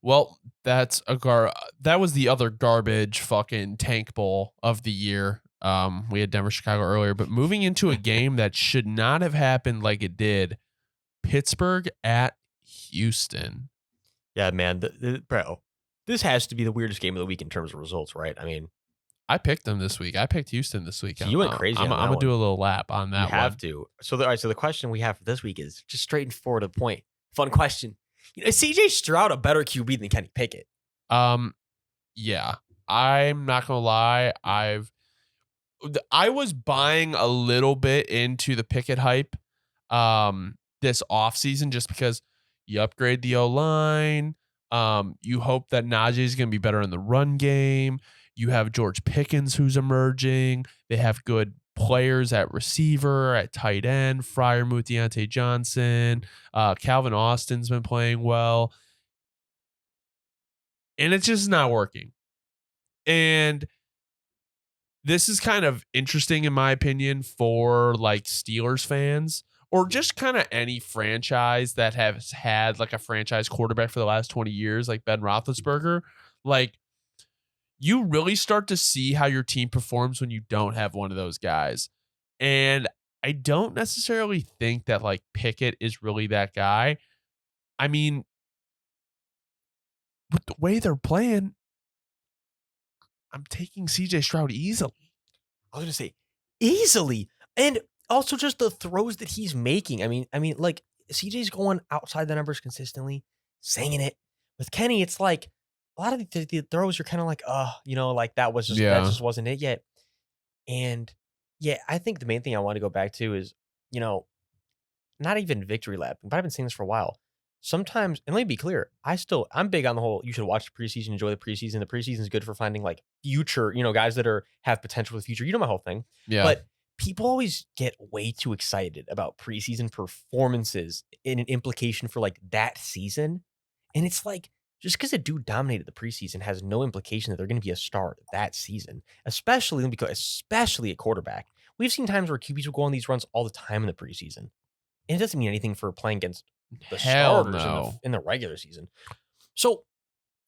Well, that was the other garbage fucking tank bowl of the year. We had Denver, Chicago earlier, but moving into a game that should not have happened like it did, Pittsburgh at Houston. Yeah, man, bro, this has to be the weirdest game of the week in terms of results, right? I mean, I picked them this week. I picked Houston this week. So you went crazy. I'm gonna do a little lap on that. You have to. So, all right. So the question we have for this week is just straight and forward to the point. Fun question. Is CJ Stroud a better QB than Kenny Pickett? Yeah. I'm not gonna lie. I was buying a little bit into the Pickett hype this offseason just because you upgrade the O-line. You hope that Najee is going to be better in the run game. You have George Pickens who's emerging. They have good players at receiver, at tight end, Freiermuth, Deontay Johnson. Calvin Austin's been playing well. And it's just not working. And this is kind of interesting, in my opinion, for like Steelers fans or just kind of any franchise that has had like a franchise quarterback for the last 20 years, like Ben Roethlisberger. Like, you really start to see how your team performs when you don't have one of those guys. And I don't necessarily think that like Pickett is really that guy. I mean, with the way they're playing, I'm taking CJ Stroud easily. I was going to say easily. And also just the throws that he's making. I mean, like CJ's going outside the numbers consistently, singing it. With Kenny, it's like a lot of the throws are kind of like, like that just wasn't it yet. And yeah, I think the main thing I want to go back to is, not even victory lap, but I've been saying this for a while. Sometimes, and let me be clear, I'm big on the whole, you should watch the preseason, enjoy the preseason. The preseason is good for finding like future, guys that have potential for the future. You know my whole thing. Yeah. But people always get way too excited about preseason performances in an implication for like that season. And it's like, just because a dude dominated the preseason has no implication that they're going to be a star that season, especially at quarterback. We've seen times where QBs will go on these runs all the time in the preseason. And it doesn't mean anything for playing against the starters in the regular season. So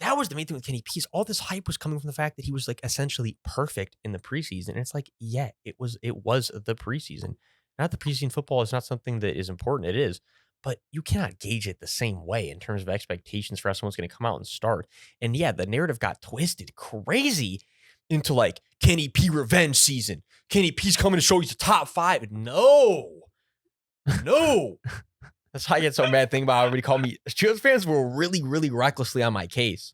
that was the main thing with Kenny Piece. All this hype was coming from the fact that he was like essentially perfect in the preseason. And it's like, yeah, it was the preseason. Not the preseason football is not something that is important. It is. But you cannot gauge it the same way in terms of expectations for how someone's going to come out and start. And yeah, the narrative got twisted crazy into like Kenny P revenge season. Kenny P's coming to show you the top 5. No. That's how I get so mad. Thing about how everybody called me. Steelers fans were really, really recklessly on my case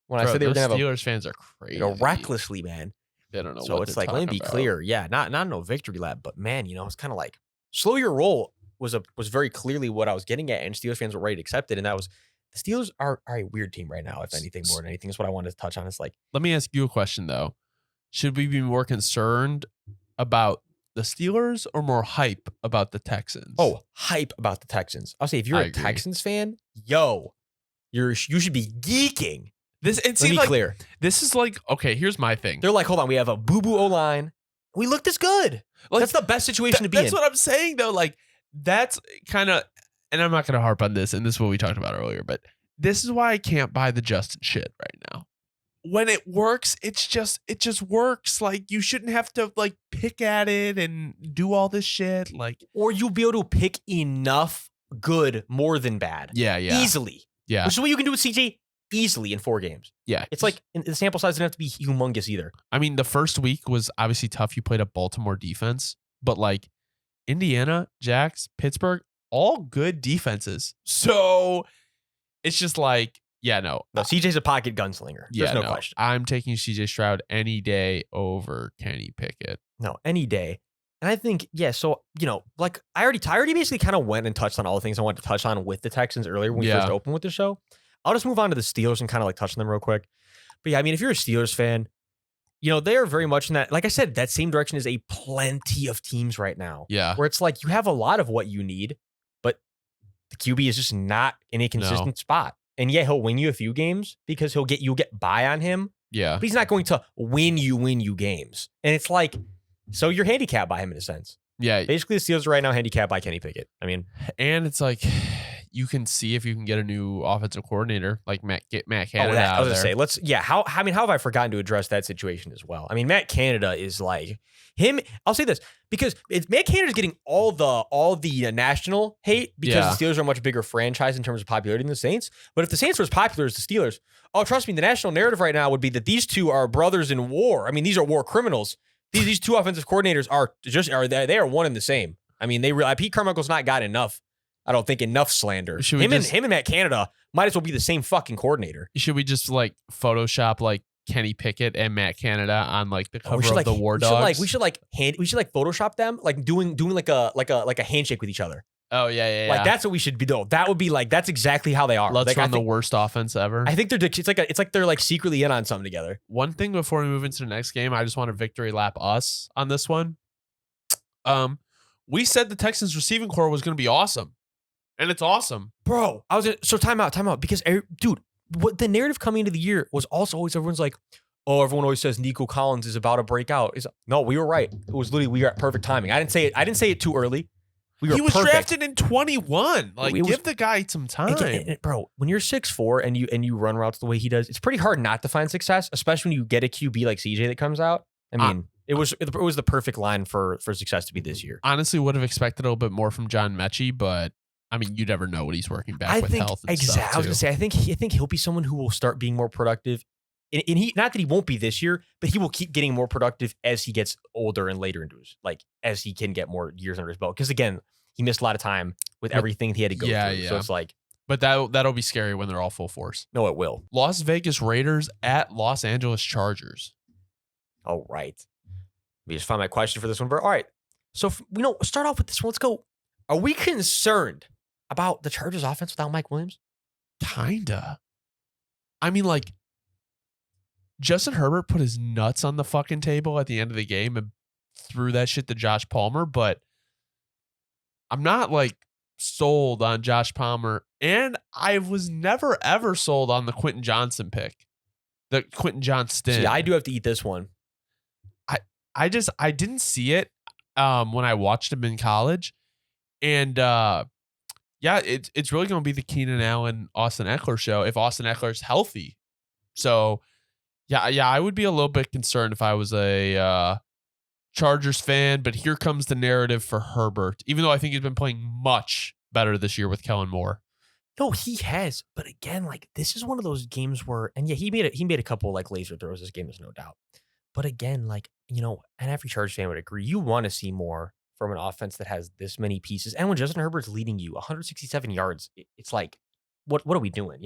when I said they were going to have Steelers fans are crazy. Recklessly, man. They don't know. So it's like, let me be clear. Yeah, not no victory lap, but man, it's kind of like slow your roll was very clearly what I was getting at, and Steelers fans were ready to accept it. And that was the Steelers are a weird team right now. If anything, more than anything, is what I wanted to touch on. It's like, let me ask you a question though: should we be more concerned about the Steelers or more hype about the Texans? Oh, hype about the Texans. I'll say if you're a Texans fan, you should be geeking. Let me be clear. This is like, okay, here's my thing. They're like, hold on, we have a boo-boo O-line. We look this good. Like, that's the best situation to be in. That's what I'm saying though. Like, that's kind of, and I'm not going to harp on this, and this is what we talked about earlier, but this is why I can't buy the Justin shit right now. when it works, it just works. Like, you shouldn't have to like pick at it and do all this shit. Like, Or you'll be able to pick enough good more than bad. yeah. Easily. Yeah. Which is what you can do with CJ easily in 4 games. Yeah. It's like the sample size doesn't have to be humongous either. I mean, the first week was obviously tough. You played a Baltimore defense, but like Indiana, Jax, Pittsburgh, all good defenses. So it's just like, yeah, no. CJ's a pocket gunslinger. There's no question. I'm taking CJ Stroud any day over Kenny Pickett. No, any day. And I think, yeah, so, like I already basically kind of went and touched on all the things I wanted to touch on with the Texans earlier when we first opened with the show. I'll just move on to the Steelers and kind of like touch on them real quick. But yeah, I mean, if you're a Steelers fan, they are very much in that, like I said, that same direction as a plenty of teams right now. Yeah. Where it's like you have a lot of what you need, but the QB is just not in a consistent spot. And yeah, he'll win you a few games because you'll get by on him. Yeah. But he's not going to win you games. And it's like, so you're handicapped by him in a sense. Yeah. Basically, the Steelers are right now handicapped by Kenny Pickett. I mean, and it's like, you can see if you can get a new offensive coordinator, like get Matt Canada out I was there. gonna say, how have I forgotten to address that situation as well? I mean, Matt Canada is like him. I'll say this because Matt Canada's getting all the national hate because the Steelers are a much bigger franchise in terms of popularity than the Saints. But if the Saints were as popular as the Steelers, oh, trust me, the national narrative right now would be that these two are brothers in war. I mean, these are war criminals. These two offensive coordinators they are one and the same. I mean, Pete Carmichael's not got enough. I don't think enough slander. Him and Matt Canada might as well be the same fucking coordinator. Should we just like Photoshop like Kenny Pickett and Matt Canada on like the cover of the War Dogs? We should Photoshop them like doing like a handshake with each other. Oh yeah. Like that's what we should be doing. That would be like that's exactly how they are. Let's run the worst offense ever. I think it's like they're like secretly in on something together. One thing before we move into the next game, I just want to victory lap us on this one. We said the Texans receiving core was going to be awesome. And it's awesome. Bro, time out. Because, dude, what the narrative coming into the year was also always everyone's like, oh, everyone always says Nico Collins is about to break out. No, we were right. It was literally, we were at perfect timing. I didn't say it too early. He was drafted in 21. Like, give the guy some time. Bro, when you're 6'4" and you run routes the way he does, it's pretty hard not to find success, especially when you get a QB like CJ that comes out. I mean, it was the perfect line for success to be this year. Honestly, would have expected a little bit more from John Mechie, but I mean, you never know what he's working back with health and stuff, too. I was gonna say, I think he'll be someone who will start being more productive. And he, not that he won't be this year, but he will keep getting more productive as he gets older and later into his, like, as he can get more years under his belt. Because again, he missed a lot of time with everything he had to go through. Yeah. So it's like, but that'll be scary when they're all full force. No, it will. Las Vegas Raiders at Los Angeles Chargers. All right. Let me just find my question for this one. All right. So start off with this one. Let's go. Are we concerned about the Chargers offense without Mike Williams? Kinda. I mean, like, Justin Herbert put his nuts on the fucking table at the end of the game and threw that shit to Josh Palmer, but I'm not like sold on Josh Palmer, and I was never ever sold on the Quentin Johnston pick. The Quentin Johnston. See, I do have to eat this one. I didn't see it when I watched him in college. And it's really going to be the Keenan Allen, Austin Eckler show if Austin Eckler's healthy. So, yeah, I would be a little bit concerned if I was a Chargers fan. But here comes the narrative for Herbert, even though I think he's been playing much better this year with Kellen Moore. No, he has. But again, like, this is one of those games where, and yeah, he made a couple like laser throws this game, there's no doubt. But again, like, and every Chargers fan would agree, you want to see more from an offense that has this many pieces. And when Justin Herbert's leading you 167 yards, it's like, what are we doing?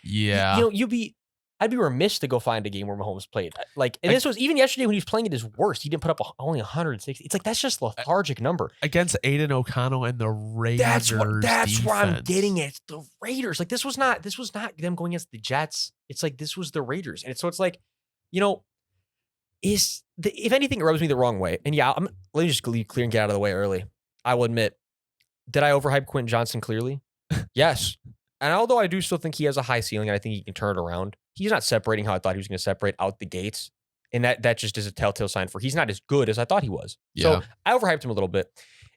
Yeah. I'd be remiss to go find a game where Mahomes played. Like, and this was even yesterday when he was playing at his worst. He didn't put up only 160. It's like, that's just a lethargic number. Against Aiden O'Connell and the Raiders. That's where I'm getting at. It's the Raiders. Like, this was not them going against the Jets. It's like, this was the Raiders. And so it's like, if anything, it rubs me the wrong way. And yeah, let me just leave clear and get out of the way early. I will admit, did I overhype Quentin Johnston clearly? Yes. And although I do still think he has a high ceiling and I think he can turn it around, he's not separating how I thought he was going to separate out the gates. And that just is a telltale sign for he's not as good as I thought he was. Yeah. So I overhyped him a little bit.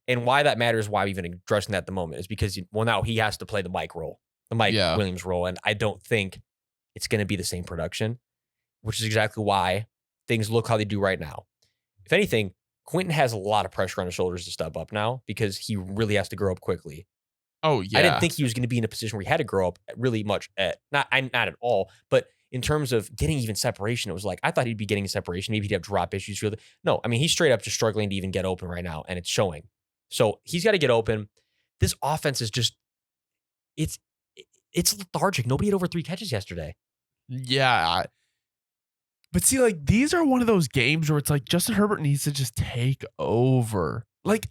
And why that matters, why I'm even addressing that at the moment, is because, now he has to play the Mike Williams role. And I don't think it's going to be the same production. which is exactly why things look how they do right now. If anything, Quentin has a lot of pressure on his shoulders to step up now because he really has to grow up quickly. Oh, I didn't yeah. think he was going to be in a position where he had to grow up really much not at all, but in terms of getting even separation, it was like, I thought he'd be getting separation. Maybe he'd have drop issues. No, I mean, he's straight up just struggling to even get open right now, and it's showing. So he's got to get open. This offense is just, it's lethargic. Nobody had over 3 catches yesterday. Yeah. But see, like, these are one of those games where it's like Justin Herbert needs to just take over. Like,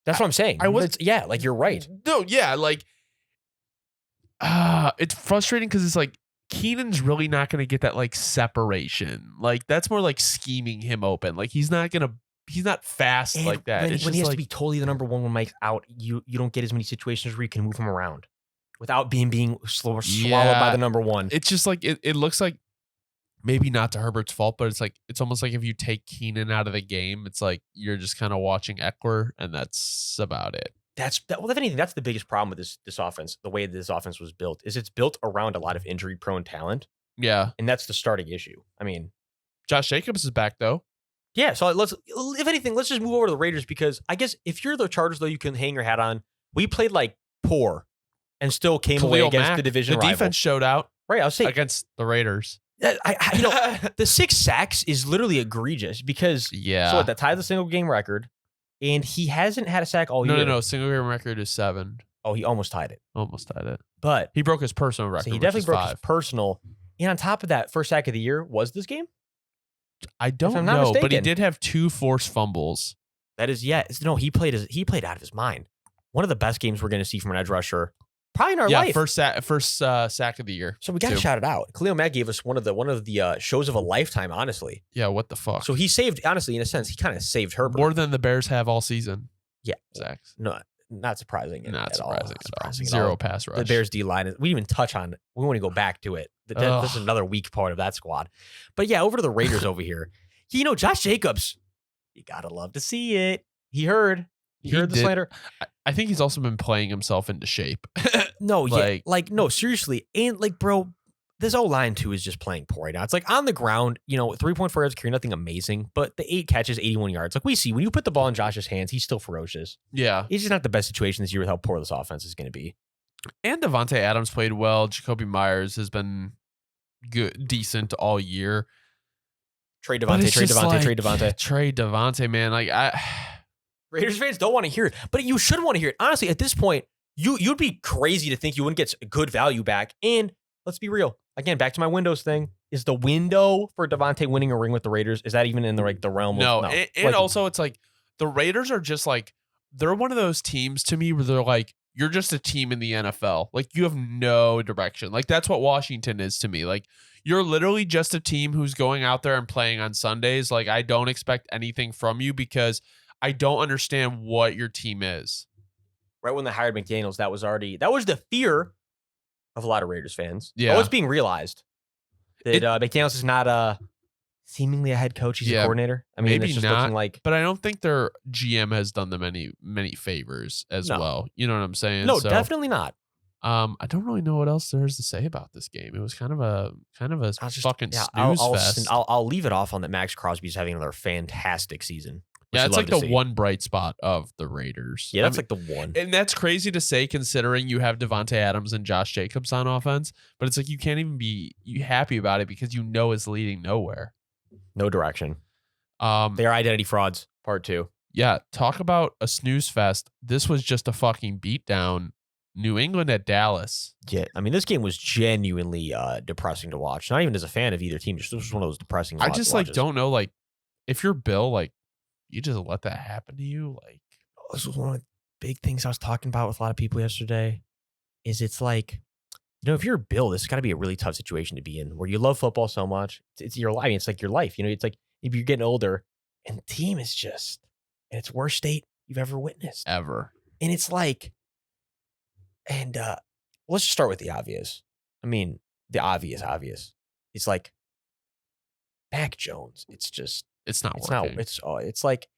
That's what I'm saying. Like you're right. No, yeah, like, it's frustrating because it's like Keenan's really not going to get that like separation. Like, that's more like scheming him open. Like, he's not fast And like that. When It's he just has like, to be totally the number one when Mike's out, you don't get as many situations where you can move him around without being swallowed by the number one. It's just like it looks like maybe not to Herbert's fault, but it's almost like if you take Keenan out of the game, it's like you're just kind of watching Eckler, and that's about it. Well, if anything, that's the biggest problem with this offense. The way this offense was built is it's built around a lot of injury-prone talent, Yeah. and that's the starting issue. I mean, Josh Jacobs is back though. yeah. So if anything, let's just move over to the Raiders because I guess if you're the Chargers, though, you can hang your hat on. We played like poor and still came away against the division rival. The defense showed out right. I was saying against the Raiders. The 6 sacks is literally egregious because so that tied the single game record, and he hasn't had a sack all year. No. Single game record is 7. Oh, he almost tied it. But he broke his personal record. So he definitely broke 5. his personal. And on top of that, first sack of the year was this game. I don't know, but he did have 2 forced fumbles. That is, no, he played out of his mind. One of the best games we're going to see from an edge rusher. Probably in our life. First sack of the year. So we got to shout it out. Khalil Mack gave us one of the shows of a lifetime, honestly. Yeah, what the fuck? So he saved, honestly, in a sense, he kind of saved Herbert. More than the Bears have all season. Yeah. Sacks. No, not surprising. Not surprising at all. 0 Zero pass rush. The Bears D-line, we didn't even touch on it. We want to go back to it. This is another weak part of that squad. But yeah, over to the Raiders over here. Josh Jacobs, you got to love to see it. He heard the slander. I think he's also been playing himself into shape. No, no, seriously. And bro, this O-line too is just playing poor right now. It's like on the ground, 3.4 yards carry, nothing amazing, but the 8 catches, 81 yards. Like we see, when you put the ball in Josh's hands, he's still ferocious. Yeah. It's just not the best situation this year with how poor this offense is going to be. And Devontae Adams played well. Jacoby Myers has been decent all year. Trade Devontae. Trade Devontae, man. Raiders fans don't want to hear it, but you should want to hear it. Honestly, at this point, you'd be crazy to think you wouldn't get good value back. And let's be real. Again, back to my windows thing. Is the window for Devontae winning a ring with the Raiders, is that even in the realm of... No. And also, it's like, the Raiders are just like, they're one of those teams to me where they're like, you're just a team in the NFL. Like, you have no direction. Like, that's what Washington is to me. Like, you're literally just a team who's going out there and playing on Sundays. Like, I don't expect anything from you because I don't understand what your team is. Right when they hired McDaniels, that was the fear of a lot of Raiders fans. Yeah. Oh, it's being realized that McDaniels is not seemingly a head coach. He's a coordinator. I mean, maybe it's just not, looking like... but I don't think their GM has done them many favors as well. You know what I'm saying? No, definitely not. I don't really know what else there is to say about this game. It was kind of a fucking snooze fest. I'll leave it off on that Max Crosby's having another fantastic season. Yeah, it's like the one bright spot of the Raiders. Yeah, that's like the one. And that's crazy to say considering you have Devontae Adams and Josh Jacobs on offense, but it's like you can't even be happy about it because it's leading nowhere. No direction. They're identity frauds, part 2. Yeah, talk about a snooze fest. This was just a fucking beatdown. New England at Dallas. Yeah, I mean, this game was genuinely depressing to watch. Not even as a fan of either team. Just this was one of those depressing. I just don't know. Like, if you're Bill, you just let that happen to you. This was one of the big things I was talking about with a lot of people yesterday. Is it's like, if you're Bill, this has got to be a really tough situation to be in, where you love football so much. It's your life. It's like your life. It's like if you're getting older, and the team is just in its worst state you've ever witnessed. Ever. And it's like. And let's just start with the obvious. I mean, the obvious. It's like Mac Jones. It's not working. It's like,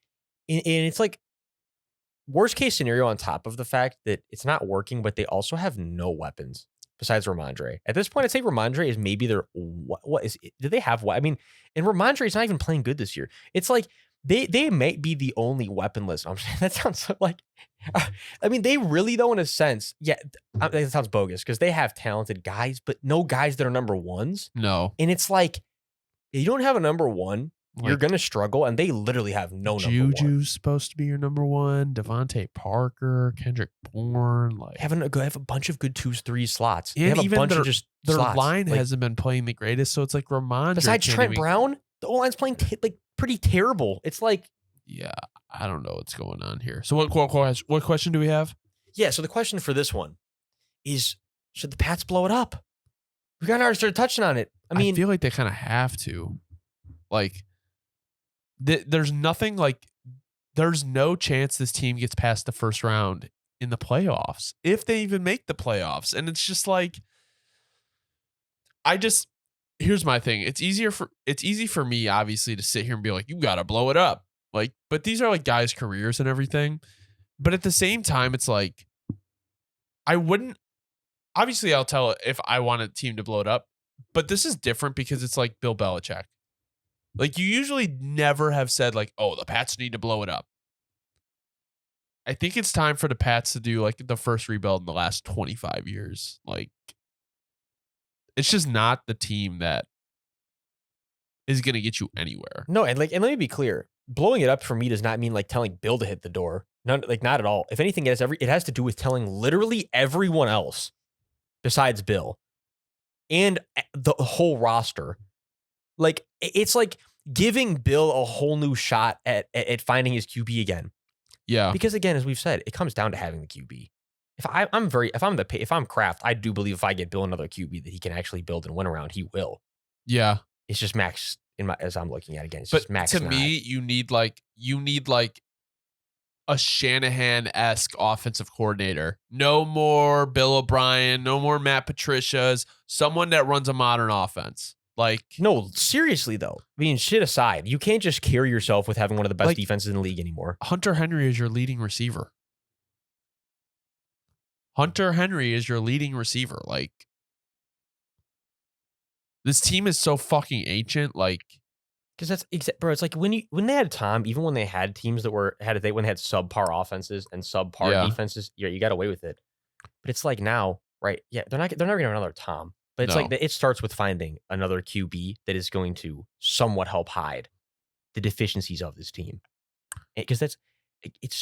and it's like worst case scenario on top of the fact that it's not working, but they also have no weapons. besides Ramondre. At this point, I'd say Ramondre is maybe their what is do they have what? I mean, and Ramondre is not even playing good this year. It's like they may be the only weaponless. I'm saying that sounds so like I mean, they really though in a sense, yeah, that sounds bogus because they have talented guys, but no guys that are number ones. No. And it's like you don't have a number one, you're Like, gonna struggle, and they literally have no number one. Juju's supposed to be your number one. Devontae Parker, Kendrick Bourne, like Have a bunch of good 2s, 3s slots. They And have a even bunch of just their slots. line Like, hasn't been playing the greatest, so it's like Ramondre. besides can't Trent even- Brown, the O-line's playing like pretty terrible. It's like Yeah, I don't know what's going on here. So what question do we have? yeah. So the question for this one is: should the Pats blow it up? We kind of already started touching on it. I mean, feel like they kind of have to. Like, there's nothing like. There's no chance this team gets past the first round in the playoffs, if they even make the playoffs. And it's just like, here's my thing. It's easy for me, obviously, to sit here and be like, you gotta blow it up. Like, but these are like guys' careers and everything. But at the same time, it's like, I wouldn't. Obviously, I'll tell if I want a team to blow it up. But this is different because it's like Bill Belichick. Like, you usually never have said like, oh, the Pats need to blow it up. I think it's time for the Pats to do like the first rebuild in the last 25 years. Like, it's just not the team that is going to get you anywhere. no, and let me be clear: blowing it up for me does not mean like telling Bill to hit the door. Not at all. If anything, it has to do with telling literally everyone else besides Bill and the whole roster. Like, it's like giving Bill a whole new shot at finding his QB again. Yeah. Because again, as we've said, it comes down to having the QB. If I'm Kraft, I do believe if I get Bill another QB that he can actually build and win around, he will. Yeah. It's just Max as I'm looking at it again. It's But just Max. to me, you need like a Shanahan-esque offensive coordinator. No more Bill O'Brien, no more Matt Patricia's, someone that runs a modern offense. Like, no, seriously though. I mean, shit aside, you can't just carry yourself with having one of the best Like, defenses in the league anymore. Hunter Henry is your leading receiver. Like, this team is so fucking ancient. Like, Because bro. It's like when they had Tom, even when they had teams that when they had subpar offenses and subpar defenses, you got away with it. But it's like now, right? Yeah, they're not gonna have another Tom. But it's like it starts with finding another QB that is going to somewhat help hide the deficiencies of this team. Because it's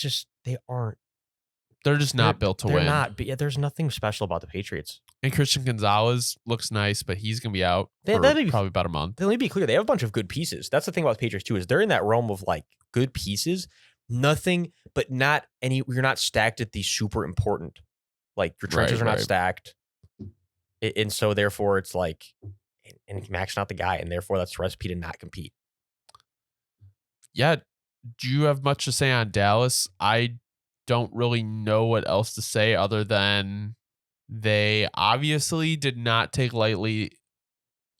just they're just not built to win. They're not. But yeah, there's nothing special about the Patriots. And Christian Gonzalez looks nice, but he's gonna be out for probably about a month. Let me be clear. They have a bunch of good pieces. That's the thing about the Patriots too, is they're in that realm of like good pieces. Nothing, but not any. You're not stacked at the super important. Like your trenches are not stacked. And so therefore it's like, and Mac's not the guy, and therefore that's the recipe to not compete. Yeah. Do you have much to say on Dallas? I don't really know what else to say other than they obviously did not take lightly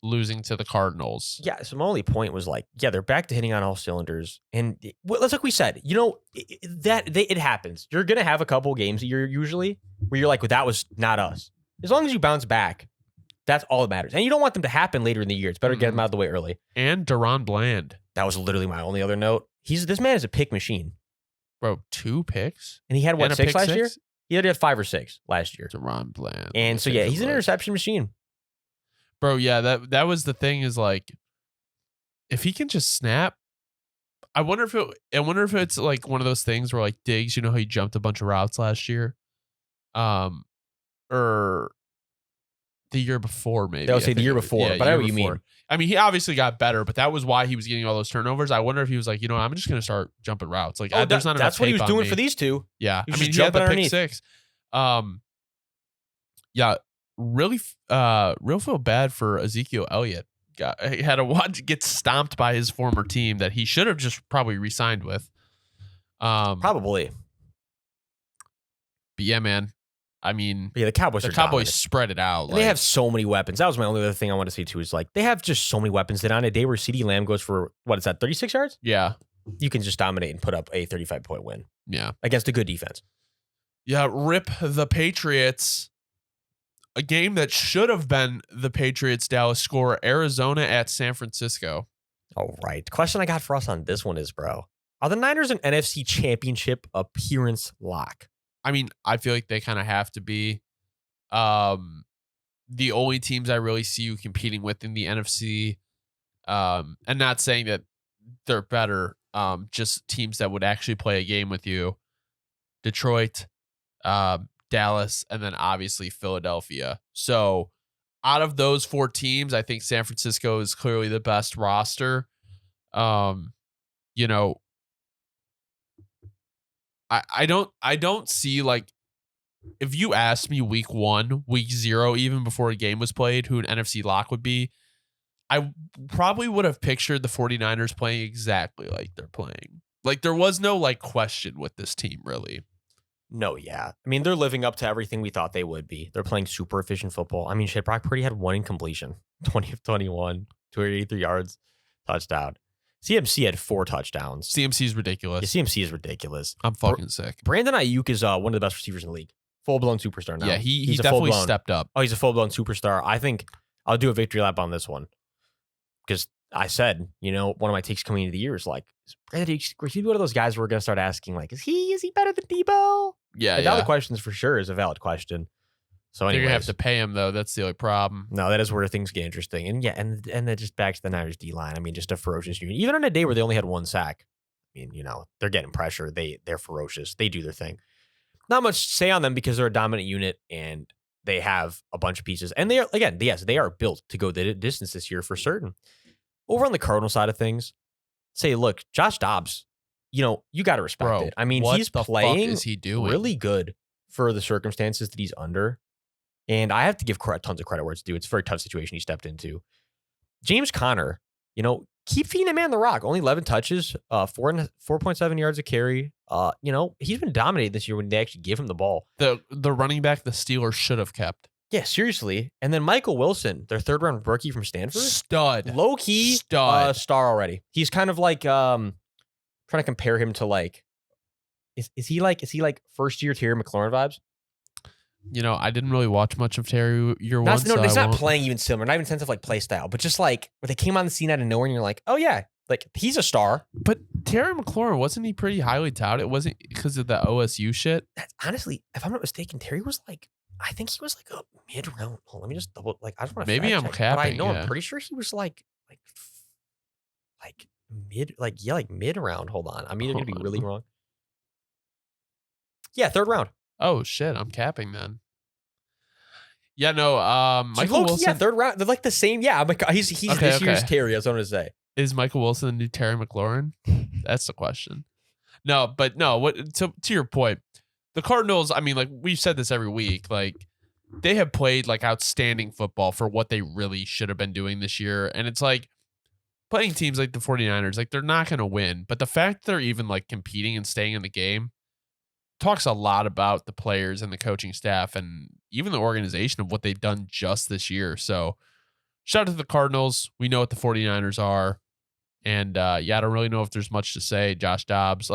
losing to the Cardinals. Yeah. So my only point was like, yeah, they're back to hitting on all cylinders. And that's like we said, it happens. You're going to have a couple games you're usually where you're like, well, that was not us. As long as you bounce back, that's all that matters. And you don't want them to happen later in the year. It's better to get them out of the way early. And Deron Bland. That was literally my only other note. This man is a pick machine. Bro, 2 picks? And he had, 6 last year? He either had 5 or 6 last year. Deron Bland. And so, yeah, he's an interception machine. Bro, yeah, that was the thing is like, if he can just snap, I wonder if it's like one of those things where like Diggs, how he jumped a bunch of routes last year? Or the year before, maybe. They'll say the year before, but I know what you mean. I mean, he obviously got better, but that was why he was getting all those turnovers. I wonder if he was like, I'm just going to start jumping routes. Like, there's not enough that's what he was tape doing on for these two. Yeah. He was I mean, just he had the jumping pick underneath. 6. Yeah. Really, real feel bad for Ezekiel Elliott. He had to get stomped by his former team that he should have just probably re-signed with. Probably. But yeah, man. I mean, but yeah, the Cowboys spread it out. They have so many weapons. That was my only other thing I want to say too, is like they have just so many weapons that on a day where CeeDee Lamb goes for, 36 yards? Yeah. You can just dominate and put up a 35-point win. Yeah. Against a good defense. Yeah, rip the Patriots. a game that should have been the Patriots-Dallas score, Arizona at San Francisco. All right. Question I got for us on this one is, bro, are the Niners an NFC Championship appearance lock? I mean, I feel like they kind of have to be. The only teams I really see you competing with in the NFC, and not saying that they're better, just teams that would actually play a game with you. Detroit, Dallas, and then obviously Philadelphia. So out of those 4 teams, I think San Francisco is clearly the best roster. You know, I don't see, like, if you asked me week 1, week 0, even before a game was played, who an NFC lock would be, I probably would have pictured the 49ers playing exactly like they're playing. Like, there was no, like, question with this team, really. No, yeah. I mean, they're living up to everything we thought they would be. They're playing super efficient football. I mean, shit, Brock Purdy had 1 incompletion, 20 of 21, 283 yards, touchdown. CMC had 4 touchdowns. CMC is ridiculous. Yeah, CMC is ridiculous. I'm fucking sick. Brandon Ayuk is one of the best receivers in the league. Full-blown superstar now. Yeah, he definitely stepped up. Oh, he's a full-blown superstar. I think I'll do a victory lap on this one. Because I said, one of my takes coming into the year is like, Brandon Ayuk, he's one of those guys we're going to start asking, like, is he better than Debo? Yeah, Now the questions for sure is a valid question. So anyways, you're gonna have to pay him though. That's the only problem. No, that is where things get interesting. And yeah, and then just back to the Niners D line. I mean, just a ferocious unit. Even on a day where they only had 1 sack. I mean, they're getting pressure. They're ferocious. They do their thing. Not much to say on them because they're a dominant unit and they have a bunch of pieces. And they are, again, yes, they are built to go the distance this year for certain. Over on the Cardinal side of things, say, look, Josh Dobbs, you got to respect it. I mean, he's playing is he doing? Really good for the circumstances that he's under. And I have to give tons of credit where it's due. It's a very tough situation he stepped into. James Conner, keep feeding the man the rock. Only 11 touches, 4.7 yards a carry. He's been dominated this year when they actually give him the ball. The running back the Steelers should have kept. Yeah, seriously. And then Michael Wilson, their 3rd-round rookie from Stanford. Stud. Low-key star already. He's kind of like, trying to compare him to like, is he like first-year Terry McLaurin vibes? I didn't really watch much of Terry year one. No, he's not playing even similar. Not even sense of like play style, but just like where they came on the scene out of nowhere and you're like, oh yeah, like he's a star. But Terry McLaurin, wasn't he pretty highly touted? It wasn't because of the OSU shit. That's honestly, if I'm not mistaken, Terry was like, I think he was like a mid-round. Let me just double, like, I just want to maybe I'm capping, but I know I'm pretty sure he was like mid-round. Hold on. I'm either going to be really wrong. Yeah, 3rd round. Oh shit, I'm capping then. Yeah, no. Michael Wilson. Yeah, 3rd round. They're like the same. Yeah, he's okay, this year's Terry. That's what I'm gonna say. Is Michael Wilson the new Terry McLaurin? That's the question. No, but no. What to your point? The Cardinals. I mean, like we've said this every week. Like they have played like outstanding football for what they really should have been doing this year, and it's like playing teams like the 49ers. Like they're not gonna win, but the fact they're even like competing and staying in the game talks a lot about the players and the coaching staff and even the organization of what they've done just this year. So shout out to the Cardinals. We know what the 49ers are. And I don't really know if there's much to say. Josh Dobbs,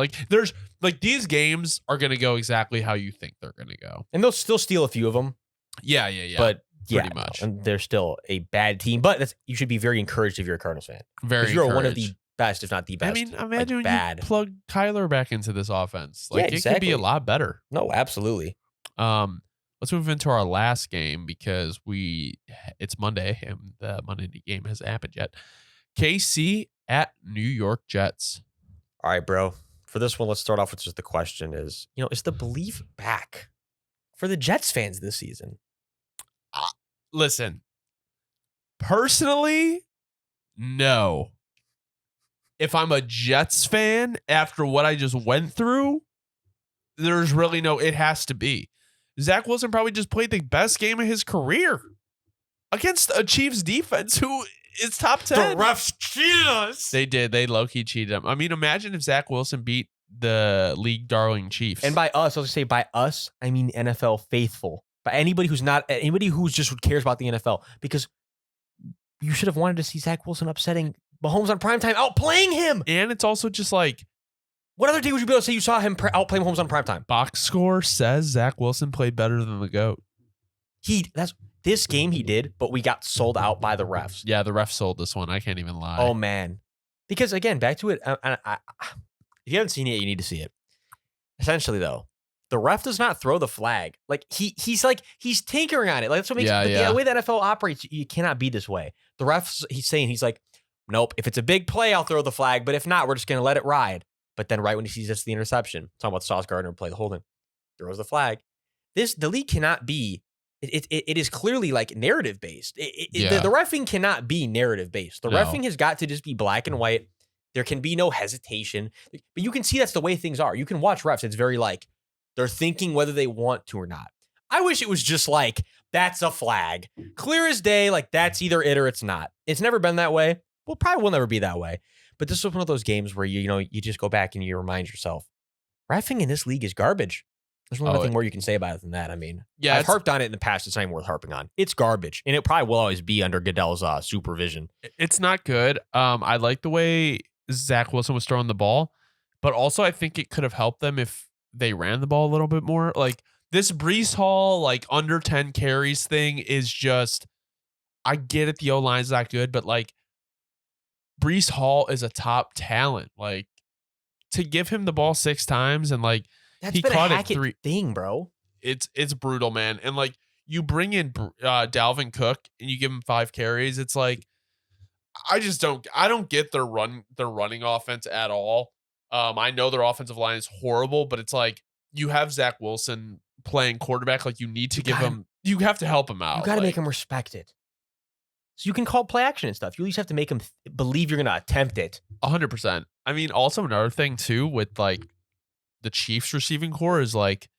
these games are going to go exactly how you think they're going to go. And they'll still steal a few of them. Yeah. But pretty much. And they're still a bad team. But you should be very encouraged if you're a Cardinals fan. Very you're one of the best, if not the best. I mean, imagine when you plug Kyler back into this offense. It could be a lot better. No, absolutely. Let's move into our last game because it's Monday and the Monday game hasn't happened yet. KC at New York Jets. All right, bro. For this one, let's start off with just the question is the belief back for the Jets fans this season? Listen, personally, no. If I'm a Jets fan after what I just went through, there's really it has to be. Zach Wilson probably just played the best game of his career against a Chiefs defense who is top 10. The refs cheated us. They did. They low-key cheated him. I mean, imagine if Zach Wilson beat the league darling Chiefs. And by us, I'll just say by us, I mean NFL faithful. By anybody who's just cares about the NFL. Because you should have wanted to see Zach Wilson upsetting Mahomes on primetime, outplaying him. And it's also just like, what other day would you be able to say you saw him outplay Mahomes on primetime? Box score says Zach Wilson played better than the GOAT. This game he did, but we got sold out by the refs. Yeah, the ref sold this one. I can't even lie. Oh, man. Because, again, back to it. If you haven't seen it, you need to see it. Essentially, though, the ref does not throw the flag. Like, he's tinkering on it. Like, that's what makes the way the NFL operates, you cannot be this way. The ref's, he's like, nope, if it's a big play, I'll throw the flag. But if not, we're just going to let it ride. But then right when he sees it's the interception, talking about Sauce Gardner play the holding, throws the flag. The league cannot be. It is clearly like narrative based. The reffing cannot be narrative based. The reffing has got to just be black and white. There can be no hesitation. But you can see that's the way things are. You can watch refs. It's very like they're thinking whether they want to or not. I wish it was just like that's a flag, clear as day. Like that's either it or it's not. It's never been that way. Well, probably will never be that way. But this was one of those games where you just go back and you remind yourself, reffing in this league is garbage. There's nothing more you can say about it than that. I mean, I've harped on it in the past. It's not even worth harping on. It's garbage, and it probably will always be under Goodell's supervision. It's not good. I like the way Zach Wilson was throwing the ball, but also I think it could have helped them if they ran the ball a little bit more. Like this Breece Hall, like under 10 carries thing is just, I get it. The O-line's not good, but like Breece Hall is a top talent. Like to give him the ball 6 times and like, he caught it 3 thing, bro. It's brutal, man. And like you bring in Dalvin Cook and you give him 5 carries. It's like I don't get their running offense at all. I know their offensive line is horrible, but it's like you have Zach Wilson playing quarterback. Like you need to you have to help him out. You got to make him respect it. So you can call play action and stuff. You at least have to make him believe you're going to attempt it. 100%. I mean, also another thing too with like the Chiefs receiving core is like,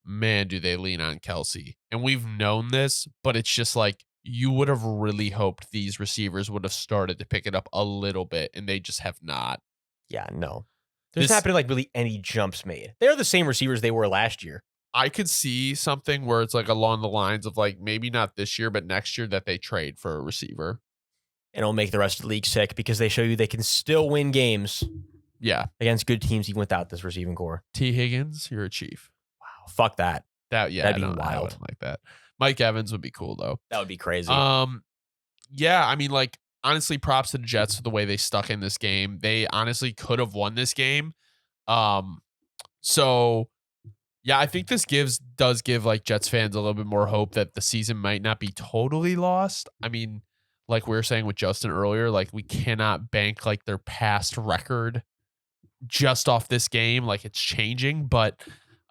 man, do they lean on Kelsey. And we've known this, but it's just like you would have really hoped these receivers would have started to pick it up a little bit, and they just have not. Yeah, no. There's not been like really any jumps made. They're the same receivers they were last year. I could see something where it's like along the lines of like maybe not this year, but next year that they trade for a receiver. And it'll make the rest of the league sick because they show you they can still win games. Yeah. Against good teams even without this receiving core. T. Higgins, you're a Chief. Wow. Fuck that. That'd be wild. I wouldn't like that. Mike Evans would be cool though. That would be crazy. Yeah, I mean, like, honestly, props to the Jets for the way they stuck in this game. They honestly could have won this game. So yeah, I think this does give like Jets fans a little bit more hope that the season might not be totally lost. I mean, like we were saying with Justin earlier, like we cannot bank like their past record just off this game. Like it's changing, but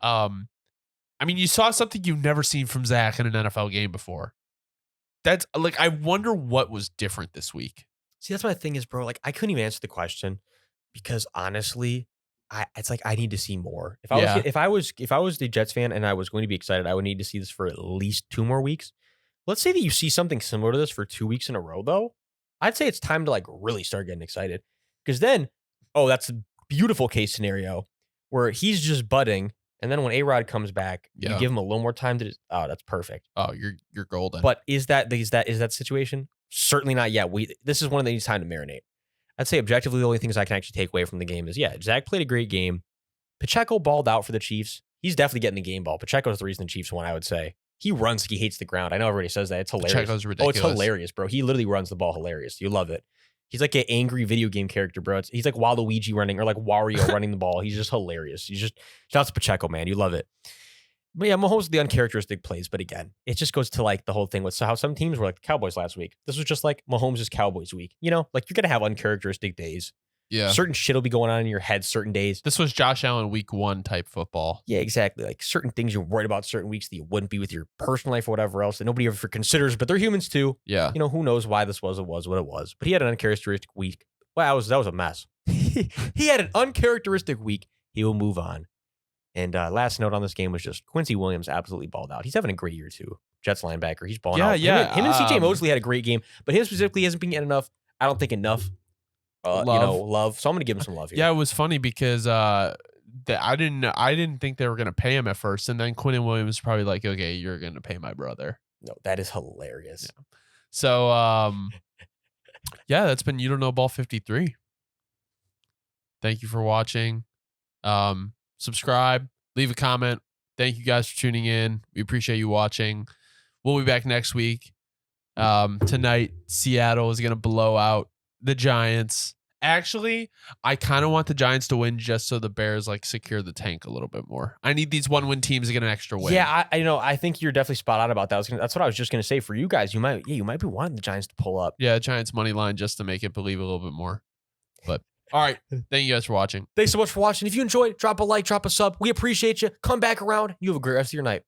I mean, you saw something you've never seen from Zach in an NFL game before. That's like, I wonder what was different this week. See, that's my thing is, bro. Like, I couldn't even answer the question because honestly, it's like I need to see more. If I was the Jets fan and I was going to be excited, I would need to see this for at least 2 more weeks. Let's say that you see something similar to this for 2 weeks in a row, though. I'd say it's time to like really start getting excited because then, that's a beautiful case scenario where he's just budding. And then when A-Rod comes back, you give him a little more time to. That's perfect. Oh, you're golden. But is that situation? Certainly not yet. This is one that needs time to marinate. I'd say objectively, the only things I can actually take away from the game is Zach played a great game. Pacheco balled out for the Chiefs. He's definitely getting the game ball. Pacheco is the reason the Chiefs won. I would say he runs. He hates the ground. I know everybody says that. It's hilarious. Pacheco's ridiculous. Oh, it's hilarious, bro. He literally runs the ball hilarious. You love it. He's like an angry video game character, bro. He's like Waluigi running or like Wario running the ball. He's just hilarious. Shouts to Pacheco, man. You love it. But yeah, Mahomes the uncharacteristic plays. But again, it just goes to like the whole thing with how some teams were like the Cowboys last week. This was just like Mahomes' Cowboys week. You know, like you're going to have uncharacteristic days. Yeah. Certain shit will be going on in your head certain days. This was Josh Allen week 1 type football. Yeah, exactly. Like certain things you're worried about certain weeks that you wouldn't be with your personal life or whatever else that nobody ever considers, but they're humans too. Yeah. You know, who knows why this was what it was. But he had an uncharacteristic week. Wow, that was a mess. He had an uncharacteristic week. He will move on. And last note on this game was just Quincy Williams absolutely balled out. He's having a great year too. Jets linebacker. He's balling out. Yeah. Him and CJ Mosley had a great game, but him specifically hasn't been getting enough. I don't think enough. Love. So I'm gonna give him some love here. Yeah, it was funny because I didn't think they were gonna pay him at first, and then Quinton Williams was probably like, okay, you're gonna pay my brother. No, that is hilarious. Yeah. So yeah, that's been You Don't Know Ball 53. Thank you for watching. Subscribe, leave a comment. Thank you guys for tuning in. We appreciate you watching. We'll be back next week. Tonight, Seattle is going to blow out the Giants. Actually, I kind of want the Giants to win just so the Bears like secure the tank a little bit more. I need these 1-win teams to get an extra win. Yeah, I think you're definitely spot on about that. That's what I was just gonna say for you guys. You might be wanting the Giants to pull up. Yeah, Giants money line just to make it believe a little bit more. But all right, thank you guys for watching. Thanks so much for watching. If you enjoyed, drop a like, drop a sub. We appreciate you. Come back around. You have a great rest of your night.